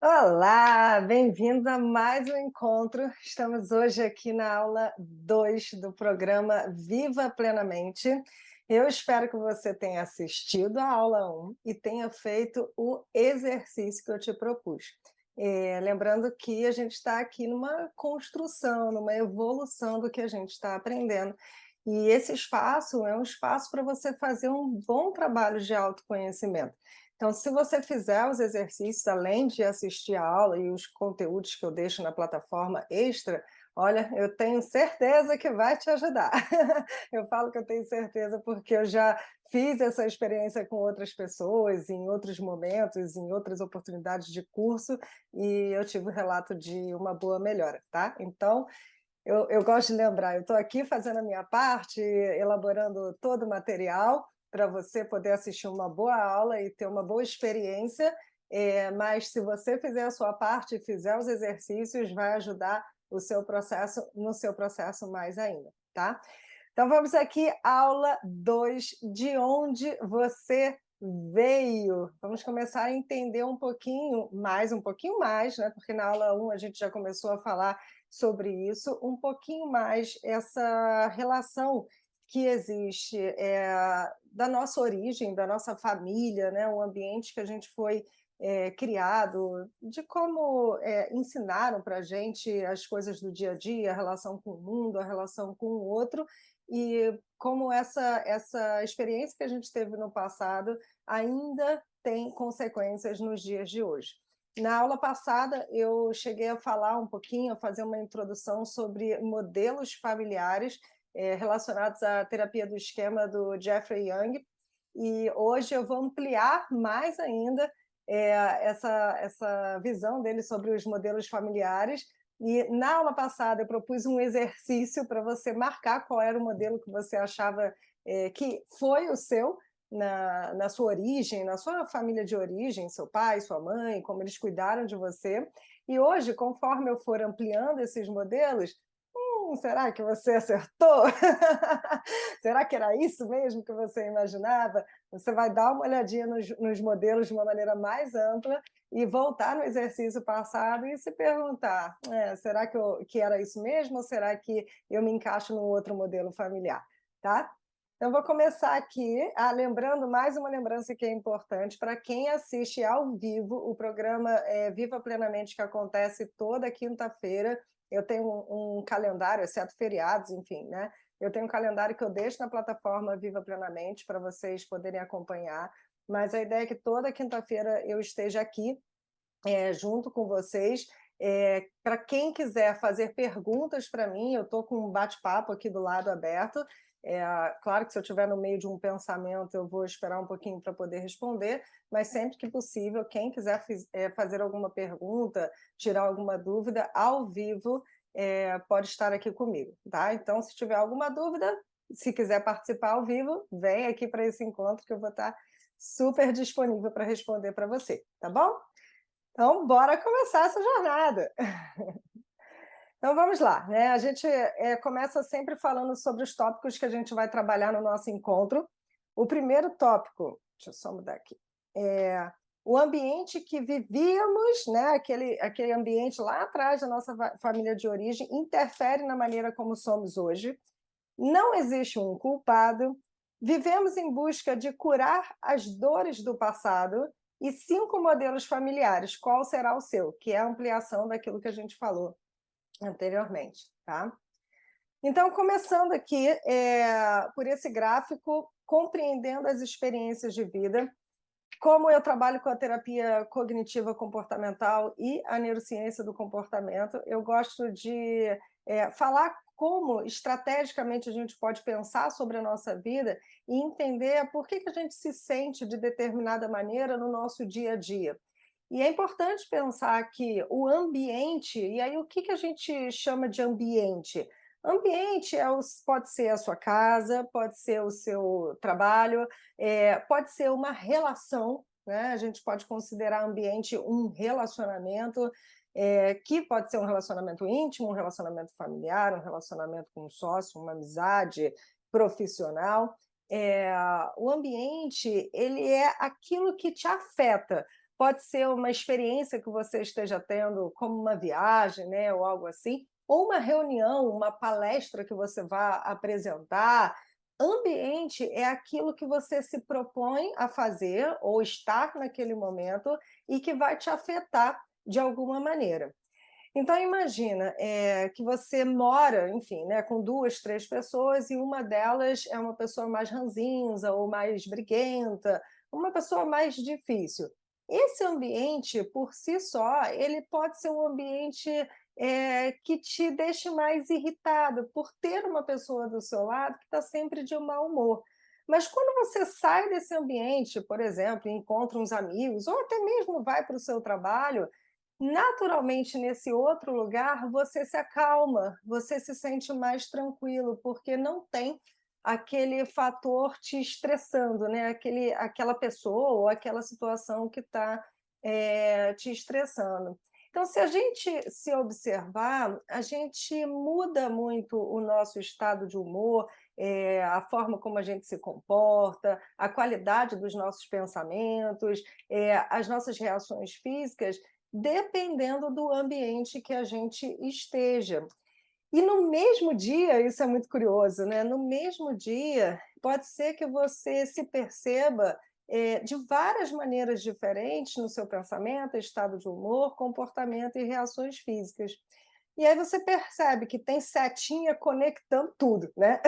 Olá, bem-vindos a mais um encontro. Estamos hoje aqui na aula 2 do programa Viva Plenamente. Eu espero que você tenha assistido a aula um e tenha feito o exercício que eu te propus. Lembrando que a gente está aqui numa construção, numa evolução do que a gente está aprendendo. E esse espaço é um espaço para você fazer um bom trabalho de autoconhecimento. Então, se você fizer os exercícios, além de assistir a aula e os conteúdos que eu deixo na plataforma extra, olha, eu tenho certeza que vai te ajudar. Eu falo que eu tenho certeza porque eu já fiz essa experiência com outras pessoas, em outros momentos, em outras oportunidades de curso, e eu tive o relato de uma boa melhora, tá? Então, eu gosto de lembrar, eu estou aqui fazendo a minha parte, elaborando todo o material para você poder assistir uma boa aula e ter uma boa experiência, mas se você fizer a sua parte e fizer os exercícios, vai ajudar o seu processo, no seu processo mais ainda, tá? Então vamos aqui, aula 2, de onde você veio. Vamos começar a entender um pouquinho mais, né? Porque na aula 1 a gente já começou a falar sobre isso, um pouquinho mais essa relação que existe da nossa origem, da nossa família, né? O ambiente que a gente foi criado, de como ensinaram para a gente as coisas do dia a dia, a relação com o mundo, a relação com o outro, e como essa experiência que a gente teve no passado ainda tem consequências nos dias de hoje. Na aula passada, eu cheguei a falar um pouquinho, a fazer uma introdução sobre modelos familiares relacionados à terapia do esquema do Jeffrey Young, e hoje eu vou ampliar mais ainda essa visão dele sobre os modelos familiares. E na aula passada eu propus um exercício para você marcar qual era o modelo que você achava que foi o seu, na sua origem, na sua família de origem, seu pai, sua mãe, como eles cuidaram de você. E hoje, conforme eu for ampliando esses modelos, será que você acertou? Será que era isso mesmo que você imaginava? Você vai dar uma olhadinha nos modelos de uma maneira mais ampla e voltar no exercício passado e se perguntar: será que era isso mesmo ou será que eu me encaixo num outro modelo familiar? Tá? Então, vou começar aqui, lembrando mais uma lembrança que é importante para quem assiste ao vivo o programa Viva Plenamente, que acontece toda quinta-feira. Eu tenho um calendário, exceto feriados, enfim, né? Eu tenho um calendário que eu deixo na plataforma Viva Plenamente para vocês poderem acompanhar, mas a ideia é que toda quinta-feira eu esteja aqui junto com vocês. Para quem quiser fazer perguntas para mim, eu estou com um bate-papo aqui do lado aberto. Claro que se eu estiver no meio de um pensamento, eu vou esperar um pouquinho para poder responder, mas sempre que possível, quem quiser fazer alguma pergunta, tirar alguma dúvida, ao vivo, pode estar aqui comigo, tá? Então, se tiver alguma dúvida, se quiser participar ao vivo, vem aqui para esse encontro que eu vou estar super disponível para responder para você, tá bom? Então, bora começar essa jornada. Então, vamos lá, né? A gente começa sempre falando sobre os tópicos que a gente vai trabalhar no nosso encontro. O primeiro tópico, deixa eu só mudar aqui, é o ambiente que vivíamos, né? Aquele ambiente lá atrás da nossa família de origem, interfere na maneira como somos hoje. Não existe um culpado. Vivemos em busca de curar as dores do passado e 5 modelos familiares. Qual será o seu? Que é a ampliação daquilo que a gente falou anteriormente, tá? Então, começando aqui por esse gráfico, compreendendo as experiências de vida, como eu trabalho com a terapia cognitiva comportamental e a neurociência do comportamento, eu gosto de falar como estrategicamente a gente pode pensar sobre a nossa vida e entender por que a gente se sente de determinada maneira no nosso dia a dia. E é importante pensar que o ambiente, e aí o que a gente chama de ambiente? Ambiente pode ser a sua casa, pode ser o seu trabalho, pode ser uma relação, né? A gente pode considerar ambiente um relacionamento, que pode ser um relacionamento íntimo, um relacionamento familiar, um relacionamento com um sócio, uma amizade profissional. O ambiente, ele é aquilo que te afeta, pode ser uma experiência que você esteja tendo, como uma viagem, né, ou algo assim, ou uma reunião, uma palestra que você vá apresentar. Ambiente é aquilo que você se propõe a fazer ou estar naquele momento e que vai te afetar de alguma maneira. Então imagina, que você mora, enfim, né, com 2, 3 pessoas e uma delas é uma pessoa mais ranzinza ou mais briguenta, uma pessoa mais difícil. Esse ambiente, por si só, ele pode ser um ambiente, que te deixe mais irritado, por ter uma pessoa do seu lado que está sempre de mau humor. Mas quando você sai desse ambiente, por exemplo, e encontra uns amigos ou até mesmo vai para o seu trabalho, naturalmente, nesse outro lugar, você se acalma, você se sente mais tranquilo, porque não tem aquele fator te estressando, né, aquela pessoa ou aquela situação que está, te estressando. Então, se a gente se observar, a gente muda muito o nosso estado de humor, a forma como a gente se comporta, a qualidade dos nossos pensamentos, as nossas reações físicas, dependendo do ambiente que a gente esteja. E no mesmo dia, isso é muito curioso, né, no mesmo dia, pode ser que você se perceba, de várias maneiras diferentes no seu pensamento, estado de humor, comportamento e reações físicas. E aí você percebe que tem setinha conectando tudo, né.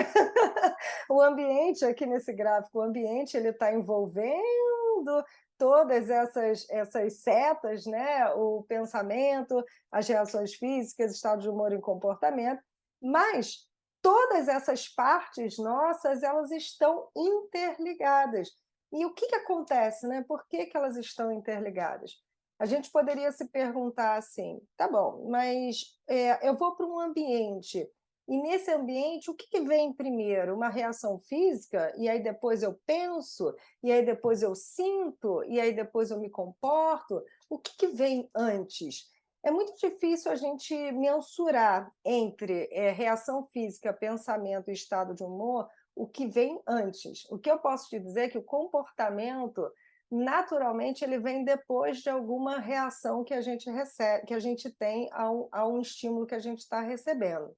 O ambiente aqui nesse gráfico, o ambiente ele está envolvendo todas essas setas, né, o pensamento, as reações físicas, estado de humor e comportamento, mas todas essas partes nossas, elas estão interligadas. E o que que acontece, né? Por que que elas estão interligadas? A gente poderia se perguntar assim: tá bom, mas eu vou para um ambiente e nesse ambiente, o que que vem primeiro? Uma reação física, e aí depois eu penso, e aí depois eu sinto, e aí depois eu me comporto? O que que vem antes? É muito difícil a gente mensurar entre, reação física, pensamento e estado de humor, o que vem antes. O que eu posso te dizer é que o comportamento, naturalmente, ele vem depois de alguma reação que a gente recebe, que a gente tem a um estímulo que a gente está recebendo.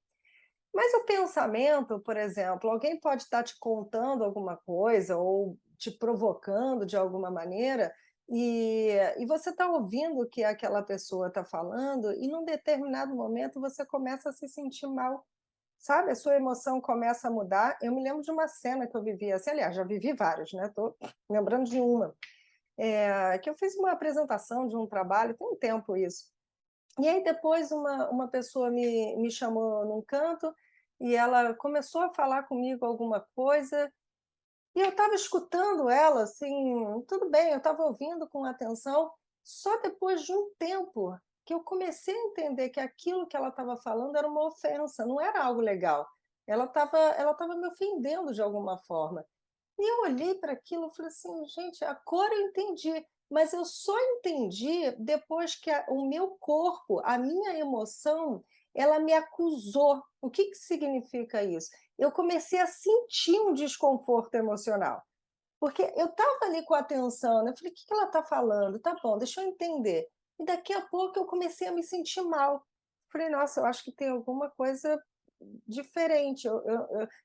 Mas o pensamento, por exemplo, alguém pode estar te contando alguma coisa ou te provocando de alguma maneira, e você está ouvindo o que aquela pessoa está falando, e num determinado momento você começa a se sentir mal, sabe? A sua emoção começa a mudar. Eu me lembro de uma cena que eu vivi assim, aliás, já vivi várias, né? Estou lembrando de uma, que eu fiz uma apresentação de um trabalho, tem um tempo isso. E aí depois uma pessoa me chamou num canto, e ela começou a falar comigo alguma coisa, e eu estava escutando ela, assim, tudo bem, eu estava ouvindo com atenção, só depois de um tempo que eu comecei a entender que aquilo que ela estava falando era uma ofensa, não era algo legal. Ela estava me ofendendo de alguma forma. E eu olhei para aquilo e falei assim: "Gente, agora eu entendi", mas eu só entendi depois que a o meu corpo, a minha emoção, ela me acusou. O que que significa isso? Eu comecei a sentir um desconforto emocional, porque eu estava ali com atenção, né, eu falei: "O que que ela está falando? Tá bom, deixa eu entender". E daqui a pouco eu comecei a me sentir mal. Falei: "Nossa, eu acho que tem alguma coisa diferente".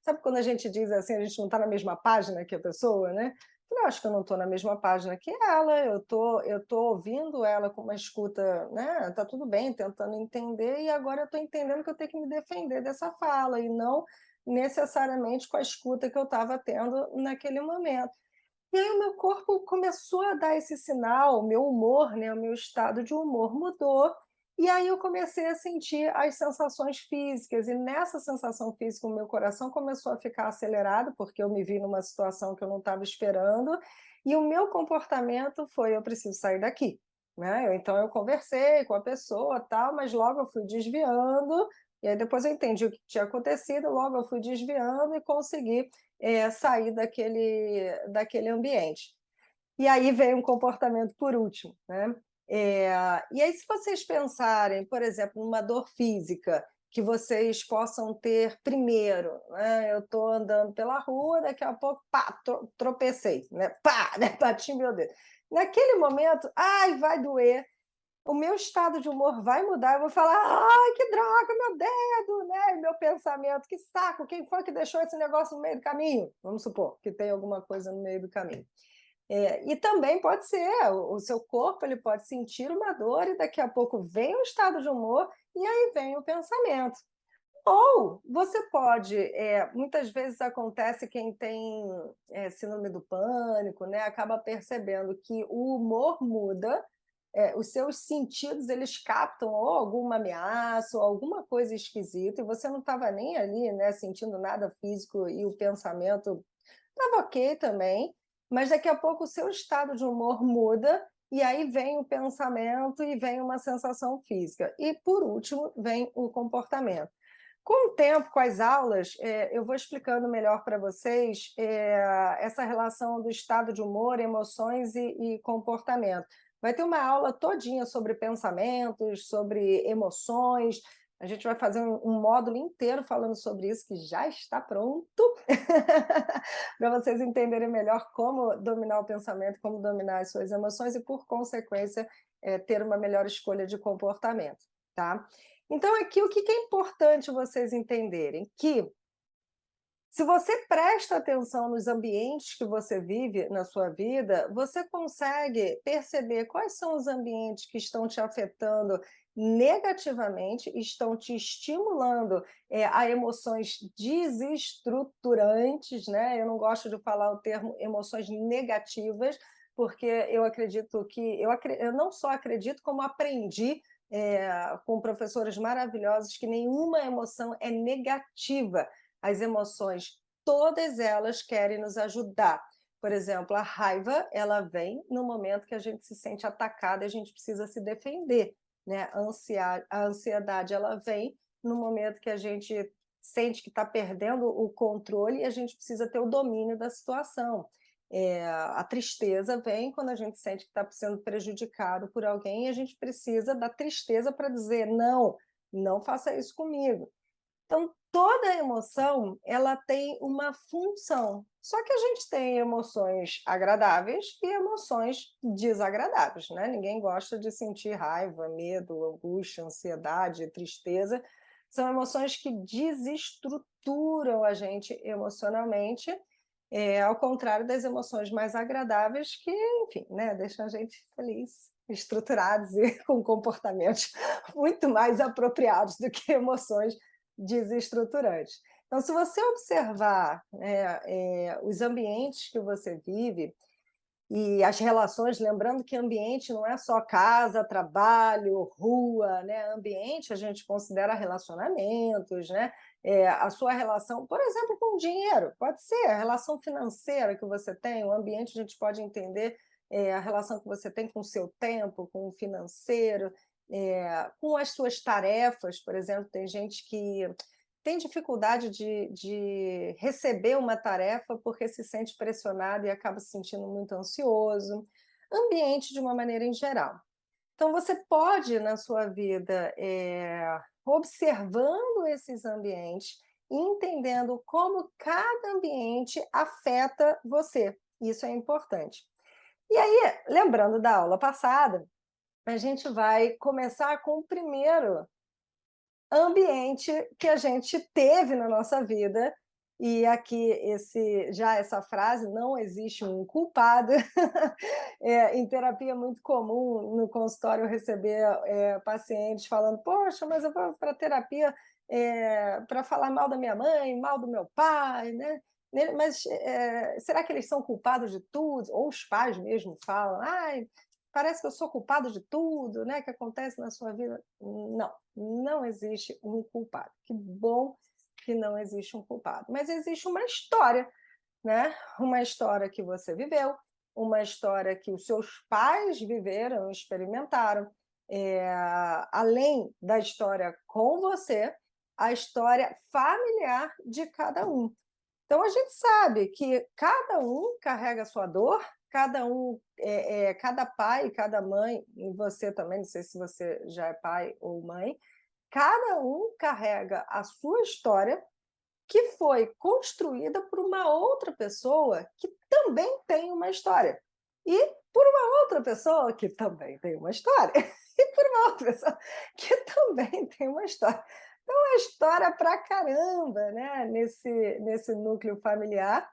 Sabe quando a gente diz assim, a gente não está na mesma página que a pessoa, né? Eu acho que eu não estou na mesma página que ela, eu tô ouvindo ela com uma escuta, né? Tá tudo bem, tentando entender, e agora eu estou entendendo que eu tenho que me defender dessa fala, e não necessariamente com a escuta que eu estava tendo naquele momento. E aí o meu corpo começou a dar esse sinal, o meu humor, né, o meu estado de humor mudou, e aí eu comecei a sentir as sensações físicas, e nessa sensação física o meu coração começou a ficar acelerado, porque eu me vi numa situação que eu não estava esperando, e o meu comportamento foi: eu preciso sair daqui, né? Então eu conversei com a pessoa, tal, mas logo eu fui desviando, e aí depois eu entendi o que tinha acontecido, logo eu fui desviando e consegui sair daquele ambiente. E aí vem um comportamento por último, né? E aí, se vocês pensarem, por exemplo, numa dor física que vocês possam ter primeiro, né? Eu estou andando pela rua, daqui a pouco, pá, tropecei, né? Pá, né? Bati meu dedo. naquele momento, ai, vai doer, o meu estado de humor vai mudar, eu vou falar, ai, que droga, meu dedo, né? E meu pensamento, que saco, quem foi que deixou esse negócio no meio do caminho? Vamos supor que tem alguma coisa no meio do caminho. E também pode ser, o seu corpo ele pode sentir uma dor e daqui a pouco vem o estado de humor e aí vem o pensamento. Ou você pode, muitas vezes acontece quem tem síndrome do pânico, né, acaba percebendo que o humor muda, os seus sentidos eles captam ou alguma ameaça ou alguma coisa esquisita e você não estava nem ali, né, sentindo nada físico e o pensamento estava ok também, mas daqui a pouco o seu estado de humor muda e aí vem o pensamento e vem uma sensação física. E, por último, vem o comportamento. Com o tempo, com as aulas, eu vou explicando melhor para vocês essa relação do estado de humor, emoções e comportamento. Vai ter uma aula todinha sobre pensamentos, sobre emoções. A gente vai fazer um módulo inteiro falando sobre isso, que já está pronto, para vocês entenderem melhor como dominar o pensamento, como dominar as suas emoções e, por consequência, ter uma melhor escolha de comportamento, tá? Então, aqui, o que é importante vocês entenderem? Que se você presta atenção nos ambientes que você vive na sua vida, você consegue perceber quais são os ambientes que estão te afetando negativamente, estão te estimulando a emoções desestruturantes, né? Eu não gosto de falar o termo emoções negativas, porque eu acredito que eu não só acredito, como aprendi com professores maravilhosos que nenhuma emoção é negativa. As emoções, todas elas querem nos ajudar. Por exemplo, a raiva, ela vem no momento que a gente se sente atacada e a gente precisa se defender, né? A ansiedade, ela vem no momento que a gente sente que está perdendo o controle e a gente precisa ter o domínio da situação. A tristeza vem quando a gente sente que está sendo prejudicado por alguém e a gente precisa da tristeza para dizer não, não faça isso comigo. Então, toda emoção, ela tem uma função. Só que a gente tem emoções agradáveis e emoções desagradáveis, né? Ninguém gosta de sentir raiva, medo, angústia, ansiedade, tristeza. São emoções que desestruturam a gente emocionalmente, ao contrário das emoções mais agradáveis que, enfim, né, deixam a gente feliz, estruturados e com comportamentos muito mais apropriados do que emoções desestruturantes. Então, se você observar os ambientes que você vive e as relações, lembrando que ambiente não é só casa, trabalho, rua, né? Ambiente a gente considera relacionamentos, né? A sua relação, por exemplo, com o dinheiro, pode ser a relação financeira que você tem, o ambiente a gente pode entender a relação que você tem com o seu tempo, com o financeiro, com as suas tarefas, por exemplo, tem gente que tem dificuldade de receber uma tarefa porque se sente pressionado e acaba se sentindo muito ansioso. Ambiente de uma maneira em geral. Então, você pode, na sua vida, observando esses ambientes e entendendo como cada ambiente afeta você. Isso é importante. E aí, lembrando da aula passada, a gente vai começar com o primeiro ambiente que a gente teve na nossa vida, e aqui essa frase, não existe um culpado. Em terapia é muito comum no consultório eu receber pacientes falando, poxa, mas eu vou para terapia para falar mal da minha mãe, mal do meu pai, né? Mas será que eles são culpados de tudo? Ou os pais mesmo falam, ai, parece que eu sou culpado de tudo, né, que acontece na sua vida. Não, não existe um culpado. Que bom que não existe um culpado. Mas existe uma história, né? Uma história que você viveu, uma história que os seus pais viveram, experimentaram, além da história com você, a história familiar de cada um. Então, a gente sabe que cada um carrega a sua dor, cada pai, cada mãe, e você também, não sei se você já é pai ou mãe, cada um carrega a sua história que foi construída por uma outra pessoa que também tem uma história. E, por uma outra pessoa que também tem uma história, e por uma outra pessoa que também tem uma história. Então, é história pra caramba, né, nesse núcleo familiar,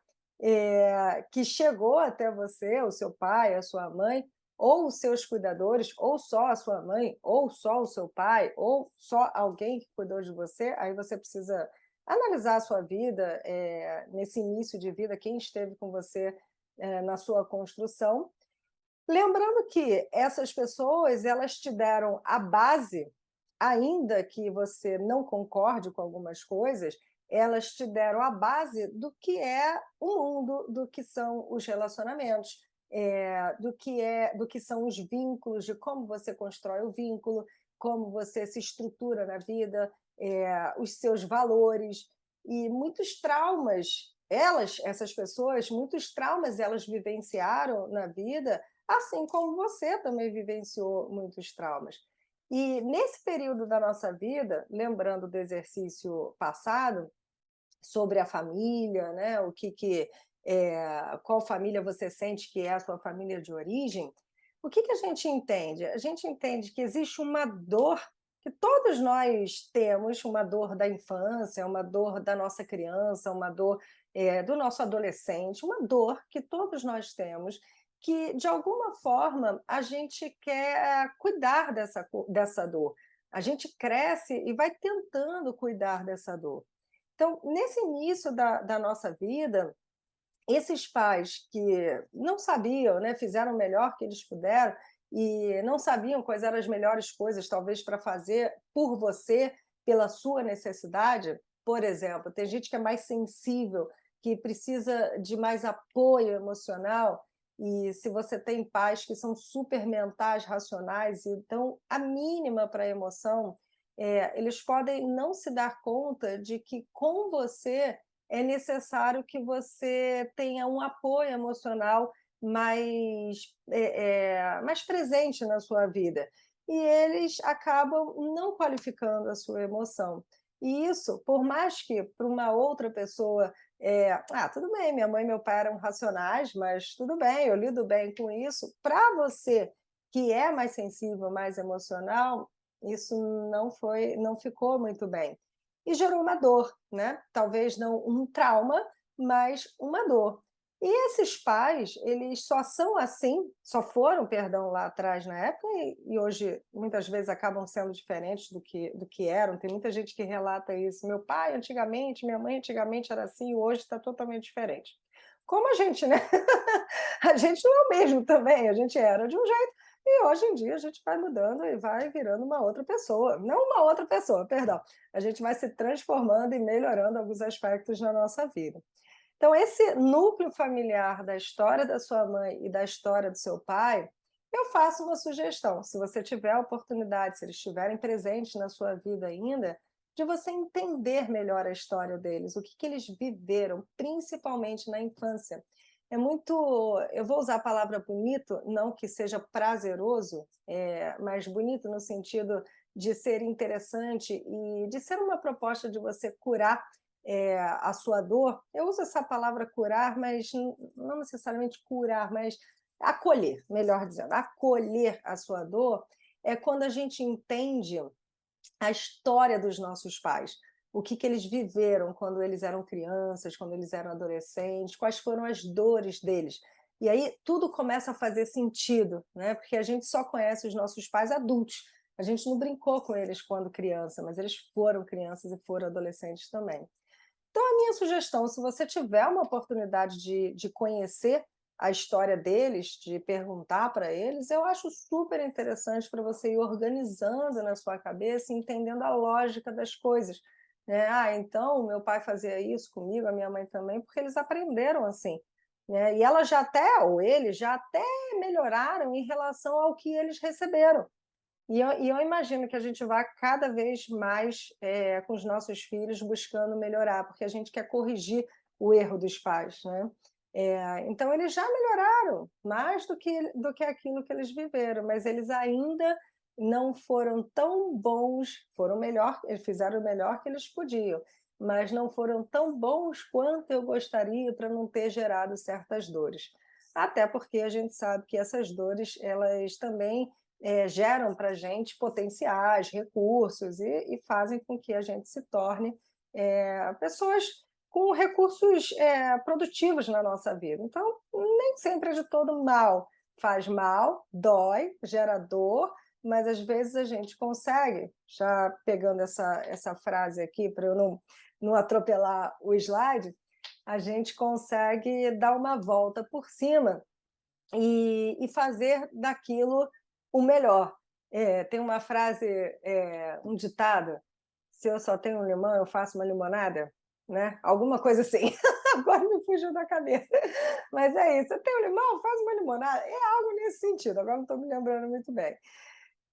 que chegou até você, o seu pai, a sua mãe, ou os seus cuidadores, ou só a sua mãe, ou só o seu pai, ou só alguém que cuidou de você, aí você precisa analisar a sua vida, nesse início de vida, quem esteve com você, na sua construção. Lembrando que essas pessoas, elas te deram a base, ainda que você não concorde com algumas coisas, elas te deram a base do que é o mundo, do que são os relacionamentos, do que são os vínculos, de como você constrói o vínculo, como você se estrutura na vida, os seus valores e muitos traumas. Essas pessoas, muitos traumas elas vivenciaram na vida, assim como você também vivenciou muitos traumas. E nesse período da nossa vida, lembrando do exercício passado, sobre a família, né, qual família você sente que é a sua família de origem, o que a gente entende? A gente entende que existe uma dor que todos nós temos, uma dor da infância, uma dor da nossa criança, uma dor do nosso adolescente, uma dor que todos nós temos, que de alguma forma a gente quer cuidar dessa dor. A gente cresce e vai tentando cuidar dessa dor. Então, nesse início da nossa vida, esses pais que não sabiam, né, fizeram o melhor que eles puderam e não sabiam quais eram as melhores coisas, talvez, para fazer por você, pela sua necessidade. Por exemplo, tem gente que é mais sensível, que precisa de mais apoio emocional, e se você tem pais que são super mentais, racionais, então a mínima para a emoção, eles podem não se dar conta de que com você é necessário que você tenha um apoio emocional mais presente na sua vida. E eles acabam não qualificando a sua emoção. E isso, por mais que para uma outra pessoa, tudo bem, minha mãe e meu pai eram racionais, mas tudo bem, eu lido bem com isso. Para você, que é mais sensível, mais emocional, isso não ficou muito bem e gerou uma dor, né? Talvez não um trauma, mas uma dor. E esses pais, eles só são assim, só foram, perdão, lá atrás na época, e hoje muitas vezes acabam sendo diferentes do que eram. Tem muita gente que relata isso. Meu pai antigamente, minha mãe antigamente era assim, e hoje está totalmente diferente. Como a gente, né? A gente não é o mesmo também, a gente era de um jeito, e hoje em dia a gente vai mudando e vai virando uma outra pessoa. Não uma outra pessoa, perdão. A gente vai se transformando e melhorando alguns aspectos na nossa vida. Então, esse núcleo familiar da história da sua mãe e da história do seu pai, eu faço uma sugestão. Se você tiver a oportunidade, se eles estiverem presentes na sua vida ainda, de você entender melhor a história deles, o que eles viveram, principalmente na infância. É muito. Eu vou usar a palavra bonito, não que seja prazeroso, mas bonito no sentido de ser interessante e de ser uma proposta de você curar a sua dor. Eu uso essa palavra curar, mas não necessariamente curar, mas acolher, melhor dizendo, acolher a sua dor é quando a gente entende a história dos nossos pais, o que eles viveram quando eles eram crianças, quando eles eram adolescentes, quais foram as dores deles. E aí tudo começa a fazer sentido, né? Porque a gente só conhece os nossos pais adultos. A gente não brincou com eles quando criança, mas eles foram crianças e foram adolescentes também. Então, a minha sugestão, se você tiver uma oportunidade de conhecer a história deles, de perguntar para eles, eu acho super interessante para você ir organizando na sua cabeça, entendendo a lógica das coisas. Né? Então, meu pai fazia isso comigo, a minha mãe também, porque eles aprenderam assim. Né? E elas já até, ou eles já até melhoraram em relação ao que eles receberam. E eu imagino que a gente vai cada vez mais com os nossos filhos buscando melhorar, porque a gente quer corrigir o erro dos pais, né? Então, eles já melhoraram mais do que aquilo que eles viveram, mas eles ainda não foram tão bons, foram melhor, eles fizeram o melhor que eles podiam, mas não foram tão bons quanto eu gostaria para não ter gerado certas dores. até porque a gente sabe que essas dores, elas também geram para a gente potenciais, recursos, e fazem com que a gente se torne pessoas com recursos produtivos na nossa vida. Então, nem sempre é de todo mal. Faz mal, dói, gera dor, mas às vezes a gente consegue, já pegando essa frase aqui, para eu não atropelar o slide, a gente consegue dar uma volta por cima e fazer daquilo o melhor. Tem uma frase, um ditado: se eu só tenho um limão, eu faço uma limonada, né? Alguma coisa assim. Agora me fugiu da cabeça. Mas é isso, você tem um limão, faz uma limonada. É algo nesse sentido, agora não estou me lembrando muito bem.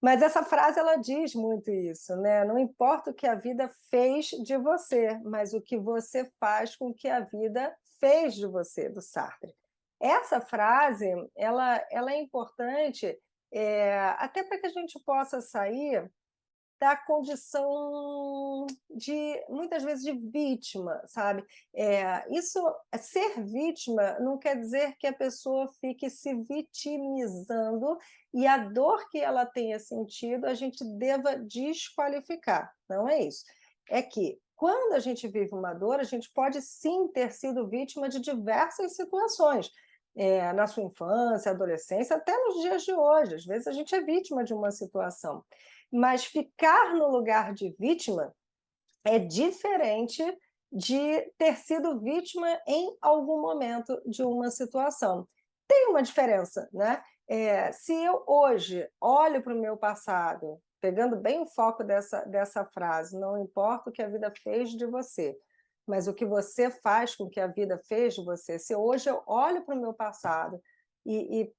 Mas essa frase ela diz muito isso, né? Não importa o que a vida fez de você, mas o que você faz com o que a vida fez de você, do Sartre. Essa frase ela é importante até para que a gente possa sair da condição de, muitas vezes, de vítima, sabe? Ser vítima não quer dizer que a pessoa fique se vitimizando e a dor que ela tenha sentido a gente deva desqualificar. Não é isso. É que, quando a gente vive uma dor, a gente pode sim ter sido vítima de diversas situações. Na sua infância, adolescência, até nos dias de hoje. Às vezes a gente é vítima de uma situação. Mas ficar no lugar de vítima é diferente de ter sido vítima em algum momento de uma situação. Tem uma diferença, né? Se eu hoje olho para o meu passado, pegando bem o foco dessa frase, não importa o que a vida fez de você, mas o que você faz com o que a vida fez de você. Se hoje eu olho para o meu passado e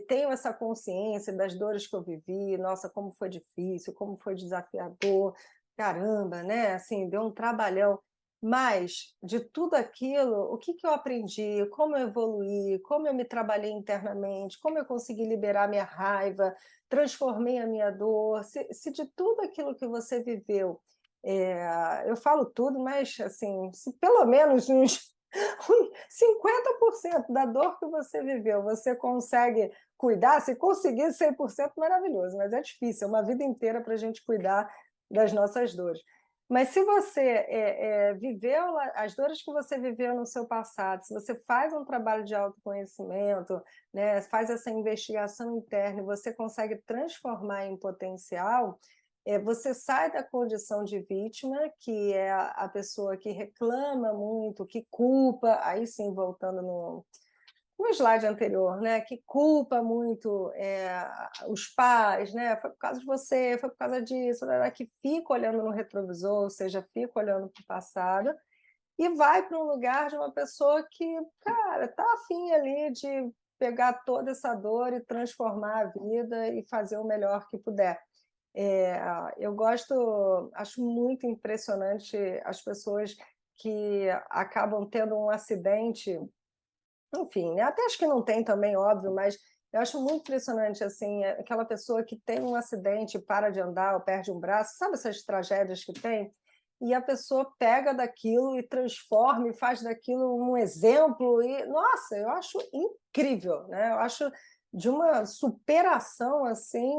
tenho essa consciência das dores que eu vivi, nossa, como foi difícil, como foi desafiador, caramba, né? Assim, deu um trabalhão. Mas, de tudo aquilo, o que eu aprendi, como eu evoluí, como eu me trabalhei internamente, como eu consegui liberar minha raiva, transformei a minha dor, se de tudo aquilo que você viveu, eu falo tudo, mas assim, se pelo menos uns 50% da dor que você viveu, você consegue cuidar, se conseguir 100%, maravilhoso, mas é difícil, é uma vida inteira para a gente cuidar das nossas dores. Mas se você viveu as dores que você viveu no seu passado, se você faz um trabalho de autoconhecimento, né, faz essa investigação interna e você consegue transformar em potencial, você sai da condição de vítima, que é a pessoa que reclama muito, que culpa, aí sim, voltando no slide anterior, né, que culpa muito os pais, né, foi por causa de você, foi por causa disso, né, que fica olhando no retrovisor, ou seja, fica olhando para o passado, e vai para um lugar de uma pessoa que, cara, está afim ali de pegar toda essa dor e transformar a vida e fazer o melhor que puder. Eu acho muito impressionante as pessoas que acabam tendo um acidente, enfim, né, até acho que não tem também, óbvio, mas eu acho muito impressionante, assim, aquela pessoa que tem um acidente, para de andar ou perde um braço, sabe essas tragédias que tem? E a pessoa pega daquilo e transforma e faz daquilo um exemplo e, nossa, eu acho incrível, né? Eu acho de uma superação, assim,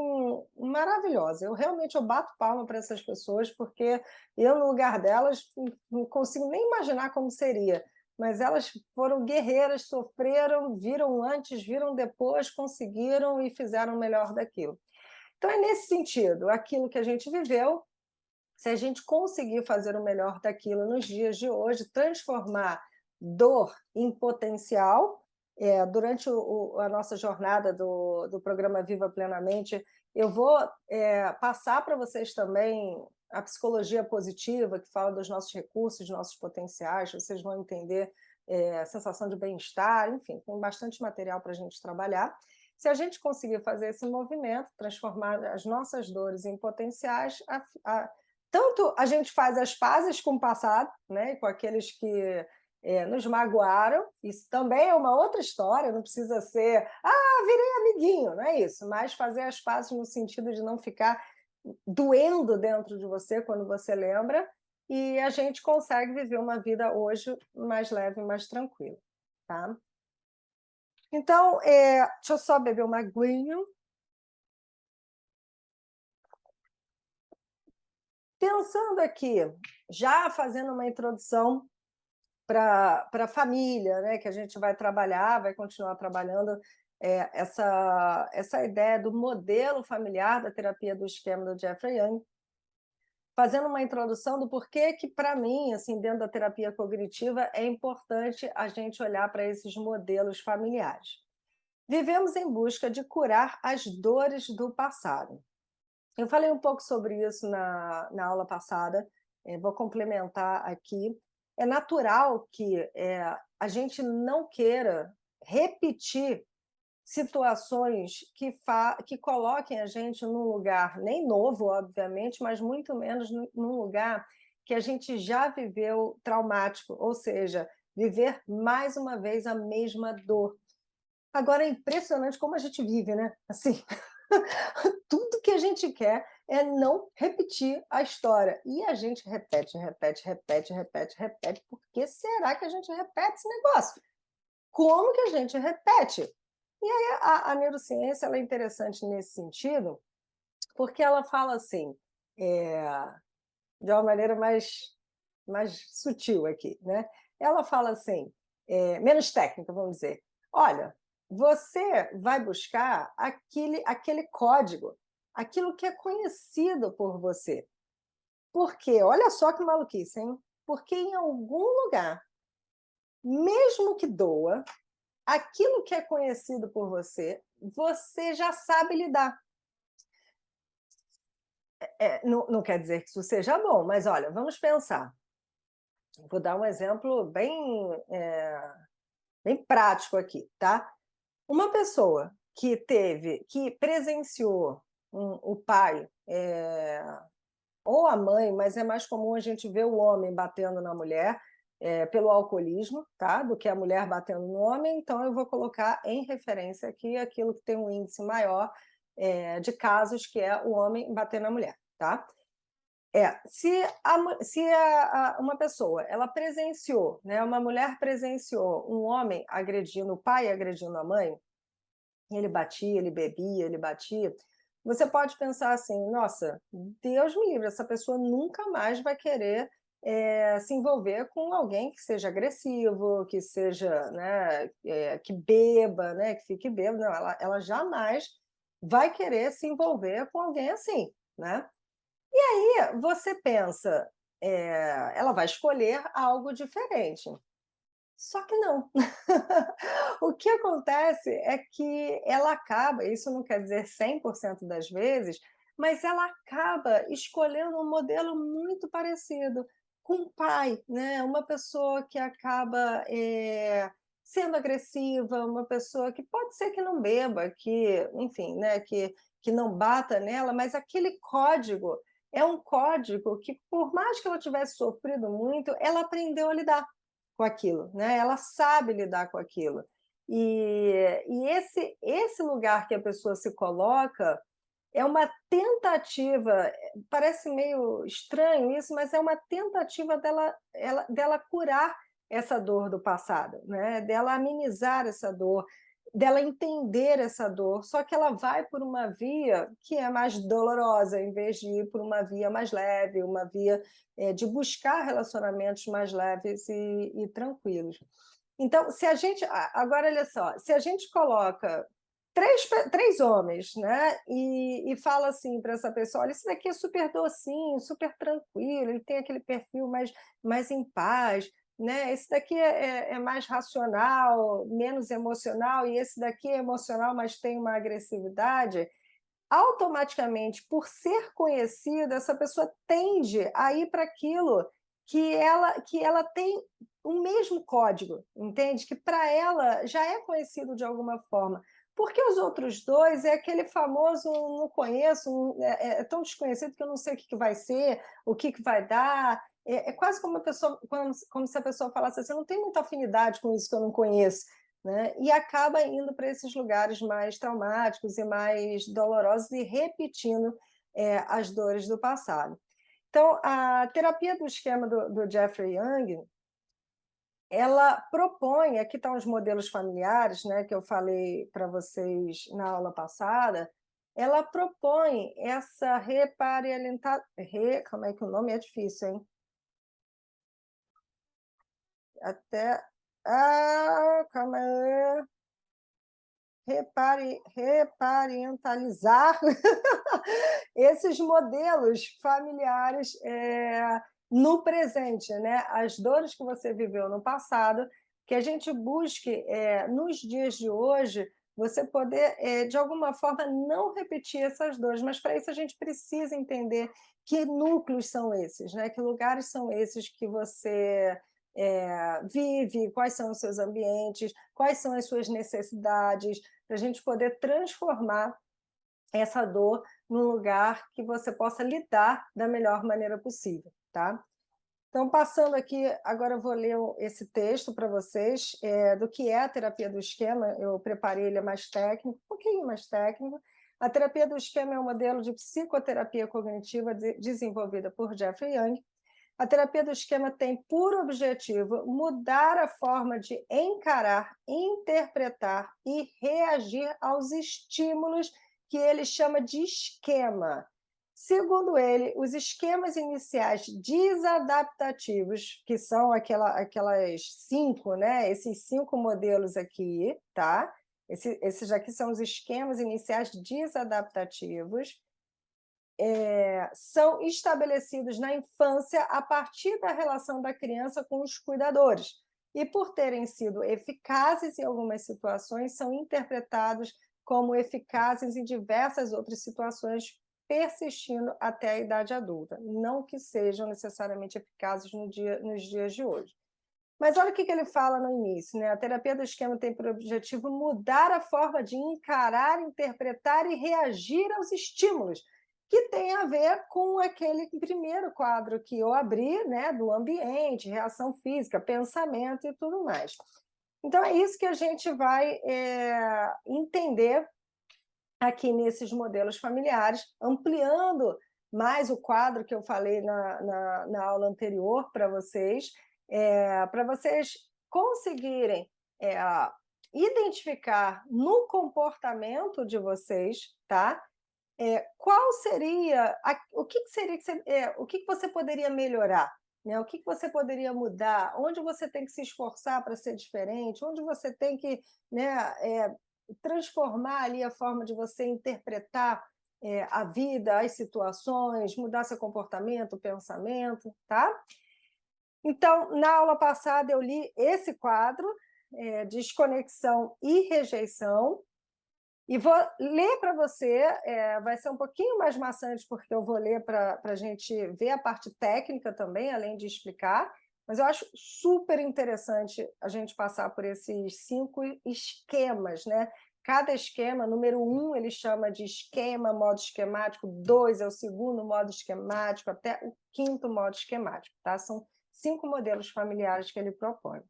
maravilhosa. Eu bato palma para essas pessoas, porque eu, no lugar delas, não consigo nem imaginar como seria, mas elas foram guerreiras, sofreram, viram antes, viram depois, conseguiram e fizeram o melhor daquilo. Então, é nesse sentido, aquilo que a gente viveu, se a gente conseguir fazer o melhor daquilo nos dias de hoje, transformar dor em potencial, durante a nossa jornada do programa Viva Plenamente, eu vou passar para vocês também a psicologia positiva, que fala dos nossos recursos, dos nossos potenciais, vocês vão entender a sensação de bem-estar, enfim, tem bastante material para a gente trabalhar. Se a gente conseguir fazer esse movimento, transformar as nossas dores em potenciais, tanto a gente faz as pazes com o passado, né, com aqueles que nos magoaram, isso também é uma outra história, não precisa ser, virei amiguinho, não é isso, mas fazer as pazes no sentido de não ficar doendo dentro de você quando você lembra, e a gente consegue viver uma vida hoje mais leve, mais tranquila, tá? Então, deixa eu só beber uma aguinha. Pensando aqui, já fazendo uma introdução para a família, né, que a gente vai trabalhar, vai continuar trabalhando, essa ideia do modelo familiar da terapia do esquema do Jeffrey Young, fazendo uma introdução do porquê que, para mim, assim, dentro da terapia cognitiva, é importante a gente olhar para esses modelos familiares. Vivemos em busca de curar as dores do passado. Eu falei um pouco sobre isso na aula passada, vou complementar aqui. É natural que a gente não queira repetir situações que coloquem a gente num lugar, nem novo, obviamente, mas muito menos num lugar que a gente já viveu traumático, ou seja, viver mais uma vez a mesma dor. Agora é impressionante como a gente vive, né? Assim, tudo que a gente quer é não repetir a história. E a gente repete, repete, repete, repete, repete. Por que será que a gente repete esse negócio? Como que a gente repete? E aí a neurociência ela é interessante nesse sentido, porque ela fala assim, é, de uma maneira mais sutil aqui, né? Ela fala assim, menos técnica, vamos dizer. Olha, você vai buscar aquele código, aquilo que é conhecido por você. Por quê? Olha só que maluquice, hein? Porque em algum lugar, mesmo que doa, aquilo que é conhecido por você, você já sabe lidar. Não quer dizer que isso seja bom, mas olha, vamos pensar. Vou dar um exemplo bem prático aqui, tá? Uma pessoa que presenciou o pai ou a mãe, mas é mais comum a gente ver o homem batendo na mulher pelo alcoolismo, tá? Do que a mulher batendo no homem, então eu vou colocar em referência aqui aquilo que tem um índice maior de casos, que é o homem bater na mulher, tá? Se uma pessoa ela presenciou, né, uma mulher presenciou um homem agredindo o pai, agredindo a mãe, ele batia, ele bebia, ele batia, você pode pensar assim, nossa, Deus me livre, essa pessoa nunca mais vai querer se envolver com alguém que seja agressivo, que seja, né, que beba, né, que fique bêbado, não, ela jamais vai querer se envolver com alguém assim, né? Você pensa, ela vai escolher algo diferente. Só que não. O que acontece é que ela acaba, isso não quer dizer 100% das vezes, mas ela acaba escolhendo um modelo muito parecido com o pai, né? Uma pessoa que acaba sendo agressiva, uma pessoa que pode ser que não beba, que, enfim, né, que não bata nela, mas aquele código é um código que, por mais que ela tivesse sofrido muito, ela aprendeu a lidar com aquilo, né? Ela sabe lidar com aquilo. E esse lugar que a pessoa se coloca é uma tentativa, parece meio estranho isso, mas é uma tentativa dela curar essa dor do passado, né? Dela amenizar essa dor, dela entender essa dor, só que ela vai por uma via que é mais dolorosa, em vez de ir por uma via mais leve, uma via de buscar relacionamentos mais leves e tranquilos. Então, se a gente. Agora, olha só, se a gente coloca três homens, né, e fala assim para essa pessoa: olha, esse daqui é super docinho, super tranquilo, ele tem aquele perfil mais em paz, né? Esse daqui é mais racional, menos emocional, e esse daqui é emocional, mas tem uma agressividade. Automaticamente, por ser conhecida, essa pessoa tende a ir para aquilo que ela tem o mesmo código, entende? Que para ela já é conhecido de alguma forma. Porque os outros dois é aquele famoso não conheço, é tão desconhecido que eu não sei o que vai ser, o que vai dar. É quase como, como se a pessoa falasse assim, eu não tenho muita afinidade com isso que eu não conheço. Né? E acaba indo para esses lugares mais traumáticos e mais dolorosos e repetindo as dores do passado. Então, a terapia do esquema do Jeffrey Young, ela propõe, aqui estão os modelos familiares, né, que eu falei para vocês na aula passada, ela propõe essa como é que o nome é difícil, hein? Calma aí. Reparentalizar esses modelos familiares no presente, né? As dores que você viveu no passado, que a gente busque, nos dias de hoje, você poder, de alguma forma, não repetir essas dores, mas para isso a gente precisa entender que núcleos são esses, né? Que lugares são esses que você vive, quais são os seus ambientes, quais são as suas necessidades, para a gente poder transformar essa dor num lugar que você possa lidar da melhor maneira possível, tá? Então, passando aqui, agora eu vou ler esse texto para vocês, do que é a terapia do esquema. Eu preparei ele mais técnico, um pouquinho mais técnico. A terapia do esquema é um modelo de psicoterapia cognitiva desenvolvida por Jeffrey Young. A terapia do esquema tem por objetivo mudar a forma de encarar, interpretar e reagir aos estímulos que ele chama de esquema. Segundo ele, os esquemas iniciais desadaptativos, que são aquelas 5, né? Esses 5 modelos aqui, tá? Esses aqui são os esquemas iniciais desadaptativos, são estabelecidos na infância a partir da relação da criança com os cuidadores. E, por terem sido eficazes em algumas situações, são interpretados como eficazes em diversas outras situações, persistindo até a idade adulta. Não que sejam necessariamente eficazes nos dias de hoje. Mas olha o que ele fala no início, né? A terapia do esquema tem por objetivo mudar a forma de encarar, interpretar e reagir aos estímulos, que tem a ver com aquele primeiro quadro que eu abri, né, do ambiente, reação física, pensamento e tudo mais. Então, é isso que a gente vai entender aqui nesses modelos familiares, ampliando mais o quadro que eu falei na aula anterior para vocês conseguirem identificar no comportamento de vocês, tá? Qual seria, o que seria, o que você poderia melhorar, né? O que você poderia mudar, onde você tem que se esforçar para ser diferente, onde você tem que, né, transformar ali a forma de você interpretar a vida, as situações, mudar seu comportamento, pensamento, tá? Então, na aula passada eu li esse quadro, Desconexão e Rejeição, e vou ler para você, vai ser um pouquinho mais maçante, porque eu vou ler para a gente ver a parte técnica também, além de explicar, mas eu acho super interessante a gente passar por esses 5 esquemas, né? Cada esquema, número 1, ele chama de esquema, modo esquemático, 2 é o segundo modo esquemático, até o 5º modo esquemático, tá? São 5 modelos familiares que ele propõe.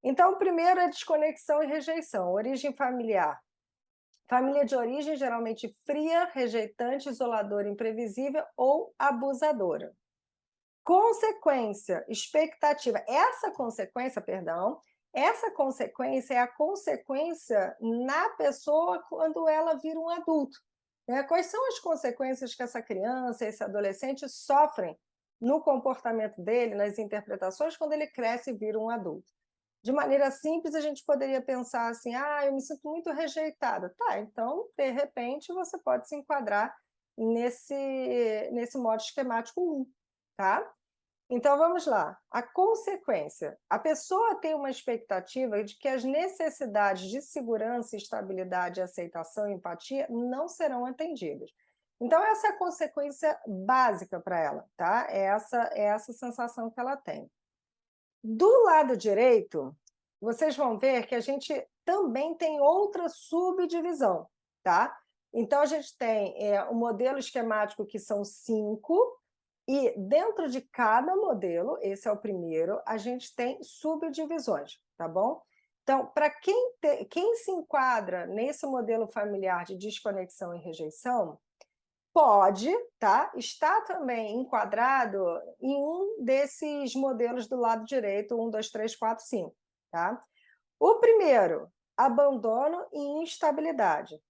Então, o primeiro é desconexão e rejeição, origem familiar. Família de origem geralmente fria, rejeitante, isoladora, imprevisível ou abusadora. Consequência, expectativa. Essa consequência é a consequência na pessoa quando ela vira um adulto. Quais são as consequências que essa criança, esse adolescente sofrem no comportamento dele, nas interpretações, quando ele cresce e vira um adulto? De maneira simples, a gente poderia pensar assim, eu me sinto muito rejeitada. Tá, então, de repente, você pode se enquadrar nesse modo esquemático 1, tá? Então, vamos lá. A consequência. A pessoa tem uma expectativa de que as necessidades de segurança, estabilidade, aceitação e empatia não serão atendidas. Então, essa é a consequência básica para ela, tá? É essa sensação que ela tem. Do lado direito, vocês vão ver que a gente também tem outra subdivisão, tá? Então, a gente tem o modelo esquemático, que são 5, e dentro de cada modelo, esse é o primeiro, a gente tem subdivisões, tá bom? Então, para quem se enquadra nesse modelo familiar de desconexão e rejeição, pode, tá, estar também enquadrado em um desses modelos do lado direito, 1, 2, 3, 4, 5, tá? O primeiro, abandono e instabilidade.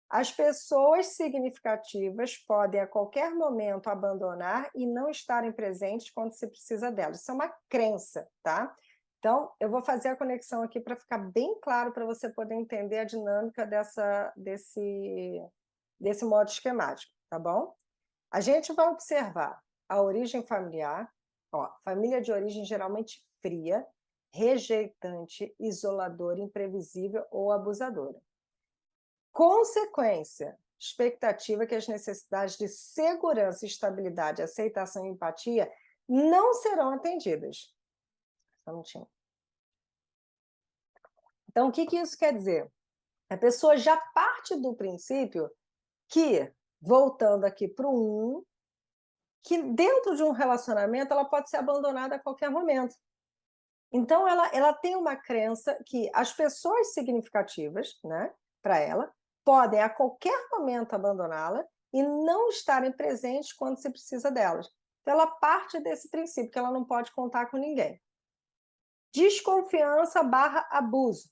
As pessoas significativas podem a qualquer momento abandonar e não estarem presentes quando se precisa delas. Isso é uma crença, tá? Então, eu vou fazer a conexão aqui para ficar bem claro para você poder entender a dinâmica desse modo esquemático, tá bom? A gente vai observar a origem familiar, ó, família de origem geralmente fria, rejeitante, isoladora, imprevisível ou abusadora. Consequência, expectativa que as necessidades de segurança, estabilidade, aceitação e empatia não serão atendidas. Só um minutinho. Então, o que isso quer dizer? A pessoa já parte do princípio que, voltando aqui para o 1, que dentro de um relacionamento ela pode ser abandonada a qualquer momento. Então, ela tem uma crença que as pessoas significativas, né, para ela, podem a qualquer momento abandoná-la e não estarem presentes quando se precisa delas. Então, ela parte desse princípio, que ela não pode contar com ninguém. Desconfiança / abuso.